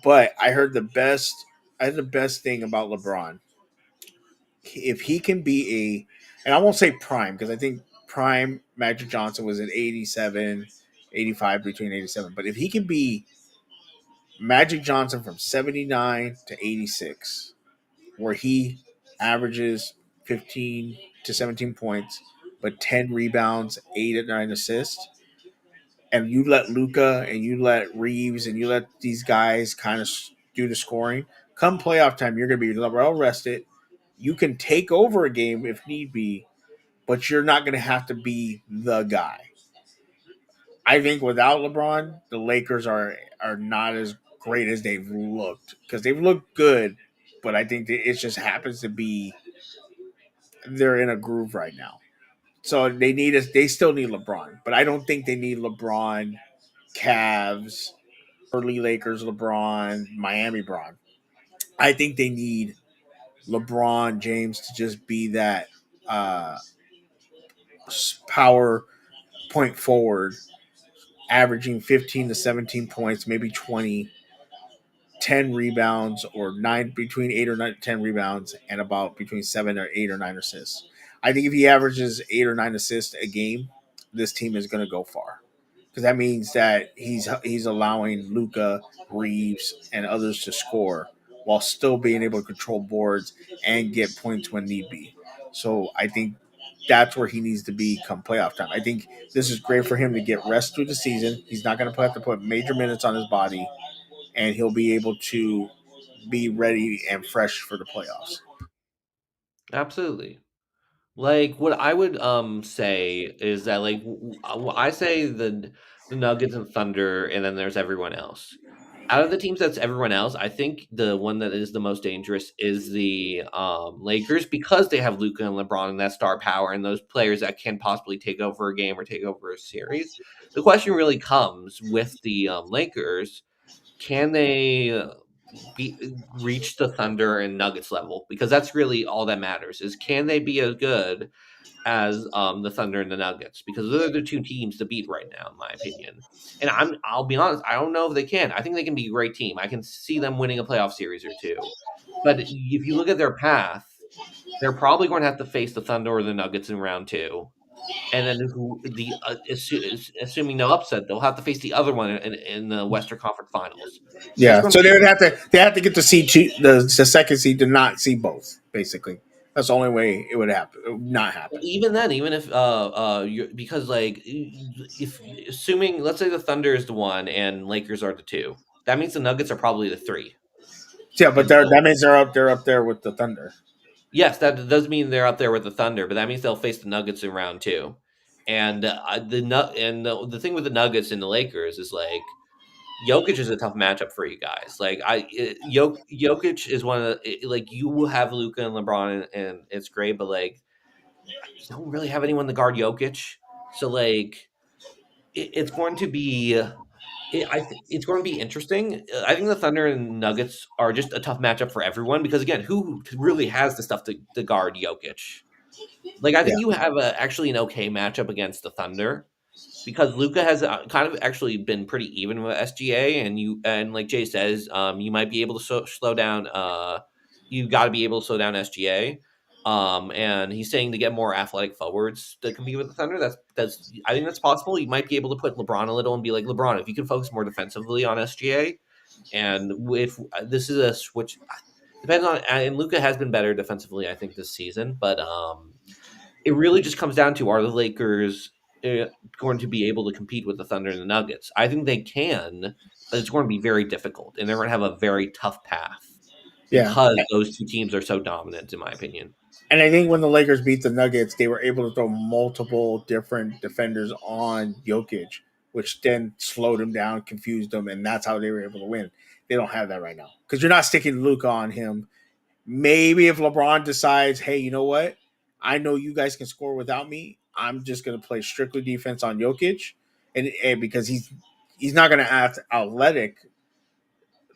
Speaker 1: But I heard the best thing about LeBron. If he can be and I won't say prime because I think prime Magic Johnson was at 87, 85 between 87. But if he can be Magic Johnson from 79 to 86, where he averages 15 to 17 points, but 10 rebounds, 8 or 9 assists, and you let Luka and you let Reeves and you let these guys kind of do the scoring, come playoff time, you're going to be well rested. You can take over a game if need be, but you're not going to have to be the guy. I think without LeBron, the Lakers are not as great as they've looked because they've looked good, but I think that it just happens to be they're in a groove right now. So they still need LeBron, but I don't think they need LeBron, Cavs, early Lakers, LeBron, Miami, Braun. I think they need LeBron James to just be that uh, power point forward, averaging 15 to 17 points, maybe 20, 10 rebounds or nine between 8 or 10 rebounds and about between 7 or 8 or 9 assists. I think if he averages 8 or 9 assists a game, this team is going to go far because that means that he's allowing Luka, Reeves, and others to score while still being able to control boards and get points when need be. So I think that's where he needs to be come playoff time. I think this is great for him to get rest through the season. He's not going to have to put major minutes on his body, and he'll be able to be ready and fresh for the playoffs.
Speaker 2: Absolutely. Like, what I would, say is that, like, I say the Nuggets and Thunder, and then there's everyone else. Out of the teams that's everyone else, I think the one that is the most dangerous is the, Lakers because they have Luka and LeBron and that star power and those players that can possibly take over a game or take over a series. The question really comes with the, Lakers, can they, reach the Thunder and Nuggets level? Because that's really all that matters is can they be as good as the Thunder and the Nuggets because those are the two teams to beat right now, in my opinion. And I'll be honest, I don't know if they can. I think they can be a great team. I can see them winning a playoff series or two. But if you look at their path, they're probably going to have to face the Thunder or the Nuggets in round two. And then assuming no upset, they'll have to face the other one in the Western Conference Finals. It's
Speaker 1: Yeah,
Speaker 2: going to
Speaker 1: so
Speaker 2: be
Speaker 1: they have to get to see two, the second seed to not see both. Basically, that's the only way it would happen. It would not happen.
Speaker 2: even then, even if you because like if assuming let's say the Thunder is the one and Lakers are the two, that means the Nuggets are probably the three
Speaker 1: Yeah, but
Speaker 2: until
Speaker 1: that means they're up there with the Thunder.
Speaker 2: yes, that does mean they're up there with the Thunder, but that means they'll face the Nuggets in round two. And the thing with the Nuggets and the Lakers is like Jokic is a tough matchup for you guys. Like Jokic is one of the like you will have Luka and LeBron and it's great, but like you don't really have anyone to guard Jokic. So like it's going to be it's going to be interesting. I think the Thunder and Nuggets are just a tough matchup for everyone because again, who really has the stuff to guard Jokic? Like I
Speaker 1: Yeah,
Speaker 2: think you have actually an okay matchup against the Thunder because Luca has kind of actually been pretty even with SGA, and you and like Jay says, you might be able to slow down. You got to be able to slow down SGA. And he's saying to get more athletic forwards to compete with the Thunder. That's I think that's possible. You might be able to put LeBron a little and be like LeBron, if you can focus more defensively on SGA, and if this is a switch, depends on. And Luca has been better defensively, I think, this season, but it really just comes down to are the Lakers going to be able to compete with the Thunder and the Nuggets? I think they can, but it's going to be very difficult, and they're going to have a very tough path
Speaker 1: yeah.
Speaker 2: because those two teams are so dominant, in my opinion.
Speaker 1: And I think when the Lakers beat the Nuggets, they were able to throw multiple different defenders on Jokic, which then slowed him down, confused him, and that's how they were able to win. They don't have that right now because you're not sticking Luka on him. Maybe if LeBron decides, hey, you know what? I know you guys can score without me. I'm just going to play strictly defense on Jokic, and because he's not going to act athletic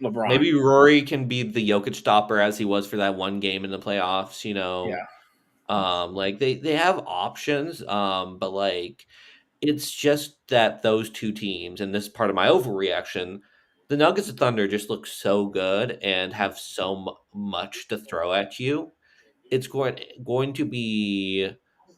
Speaker 1: LeBron.
Speaker 2: Maybe Rory can be the Jokic stopper as he was for that one game in the playoffs.
Speaker 1: Yeah,
Speaker 2: Like they have options, but like it's just that those two teams, and this is part of my overreaction, the Nuggets and Thunder just look so good and have so much to throw at you. It's going to be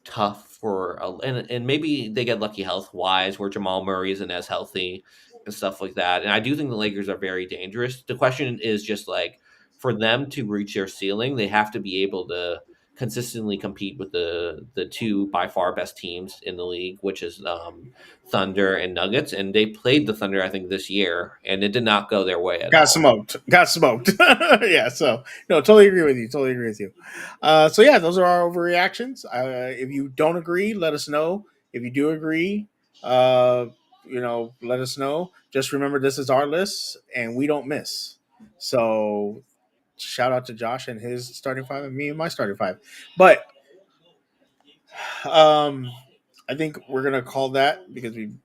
Speaker 2: tough for and maybe they get lucky health wise where Jamal Murray isn't as healthy and stuff like that. And I do think the Lakers are very dangerous. The question is just like for them to reach their ceiling, they have to be able to consistently compete with the two by far best teams in the league, which is Thunder and Nuggets. And they played the Thunder, I think, this year, and it did not go their way at
Speaker 1: got
Speaker 2: all.
Speaker 1: smoked. Got smoked. Yeah. So no, totally agree with you. Totally agree with you. So yeah, those are our overreactions. If you don't agree, let us know. If you do agree, uh, let us know. Just remember, this is our list, and we don't miss. So shout out to Josh and his starting five, and me and my starting five. But um, I think we're gonna call that because we've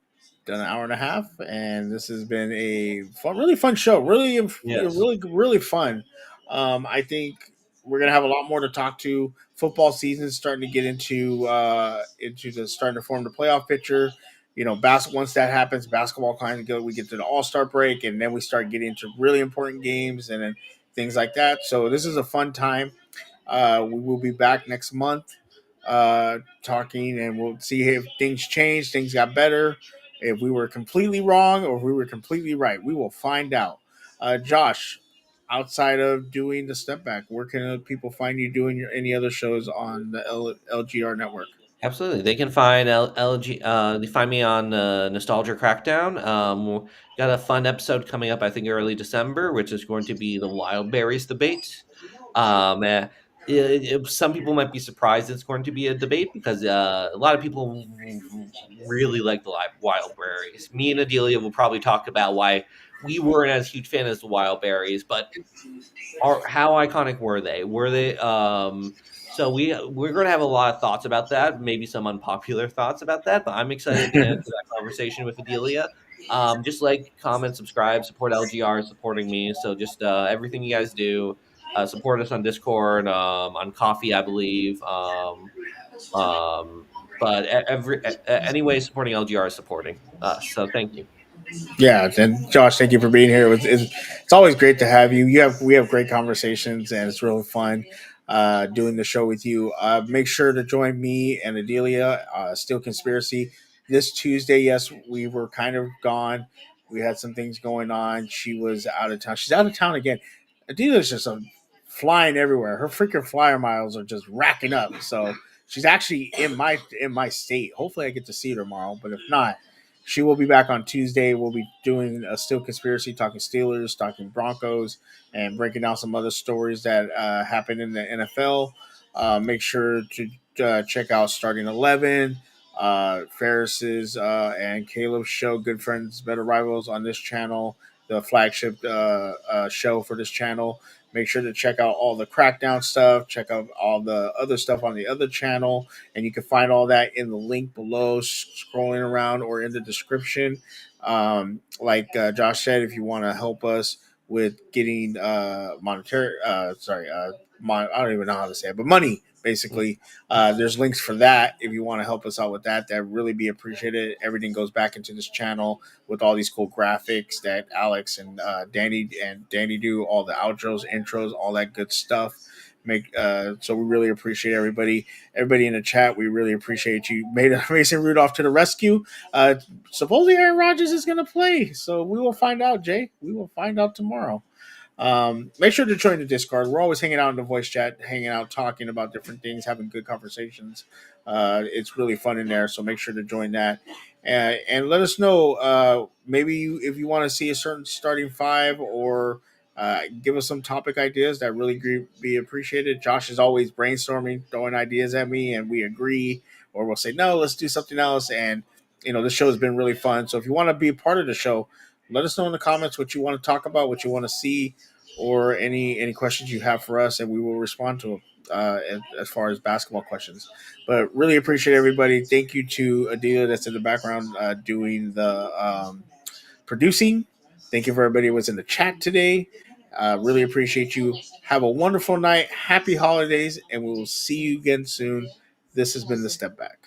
Speaker 1: done an hour and a half, and this has been a really fun show. Really,
Speaker 2: Yes.
Speaker 1: really fun. I think we're gonna have a lot more to talk to. Football season is starting to get into the starting to form the playoff picture. Once that happens, basketball kind of go. We get to the All Star break, and then we start getting into really important games and then things like that. So this is a fun time. We will be back next month talking, and we'll see if things changed, things got better, if we were completely wrong or if we were completely right. We will find out. Josh, outside of doing the step back, where can people find you doing any other shows on the LGR network?
Speaker 2: Absolutely. They can find LG. They find me on Nostalgia Crackdown. Got a fun episode coming up, I think, early December, which is going to be the Wild Berries debate. Eh, some people might be surprised it's going to be a debate because a lot of people really like the Wild Berries. Me and Adelia will probably talk about why we weren't as huge fan as the Wild Berries, but how iconic were they? Were they so we're going to have a lot of thoughts about that, maybe some unpopular thoughts about that, but I'm excited to enter that conversation with Adelia. Just like, comment, subscribe, support LGR, supporting me. So just everything you guys do, support us on Discord, on Coffee, I believe. But anyway, supporting LGR is supporting us. So thank you.
Speaker 1: Yeah, and Josh, thank you for being here. It's always great to have you. We have great conversations, and it's really fun doing the show with you. Make sure to join me and Adelia, Steel Conspiracy, this Tuesday. Yes, we were kind of gone. We had some things going on. She was out of town. She's out of town again. Adelia's just flying everywhere. Her freaking flyer miles are just racking up. So she's actually in my state. Hopefully, I get to see her tomorrow. But if not, she will be back on Tuesday. We'll be doing a Steel Conspiracy, talking Steelers, talking Broncos, and breaking down some other stories that happen in the NFL. Make sure to check out Starting 11, Ferris's and Caleb's show, Good Friends, Better Rivals, on this channel, the flagship show for this channel. Make sure to check out all the Crackdown stuff. Check out all the other stuff on the other channel, and you can find all that in the link below, scrolling around, or in the description. Like Josh said, if you want to help us with getting monetary, I don't even know how to say it, but money, basically. There's links for that if you want to help us out with that. That really be appreciated. Everything goes back into this channel with all these cool graphics that Alex and Danny do, all the outros, intros, all that good stuff. So we really appreciate everybody in the chat. We really appreciate you. Made Mason Rudolph to the rescue. Supposedly Aaron Rodgers is going to play, so we will find out. Jay, we will find out tomorrow. Make sure to join the Discord. We're always hanging out in the voice chat, hanging out, talking about different things, having good conversations. It's really fun in there, so make sure to join that. And let us know, if you want to see a certain starting five, or give us some topic ideas. That really be appreciated. Josh is always brainstorming, throwing ideas at me, and we agree, or we'll say, no, let's do something else. And, this show has been really fun. So if you want to be a part of the show, let us know in the comments what you want to talk about, what you want to see, or any questions you have for us, and we will respond to them as far as basketball questions. But really appreciate everybody. Thank you to Adila that's in the background doing the producing. Thank you for everybody who was in the chat today. Really appreciate you. Have a wonderful night. Happy holidays, and we will see you again soon. This has been the Step Back.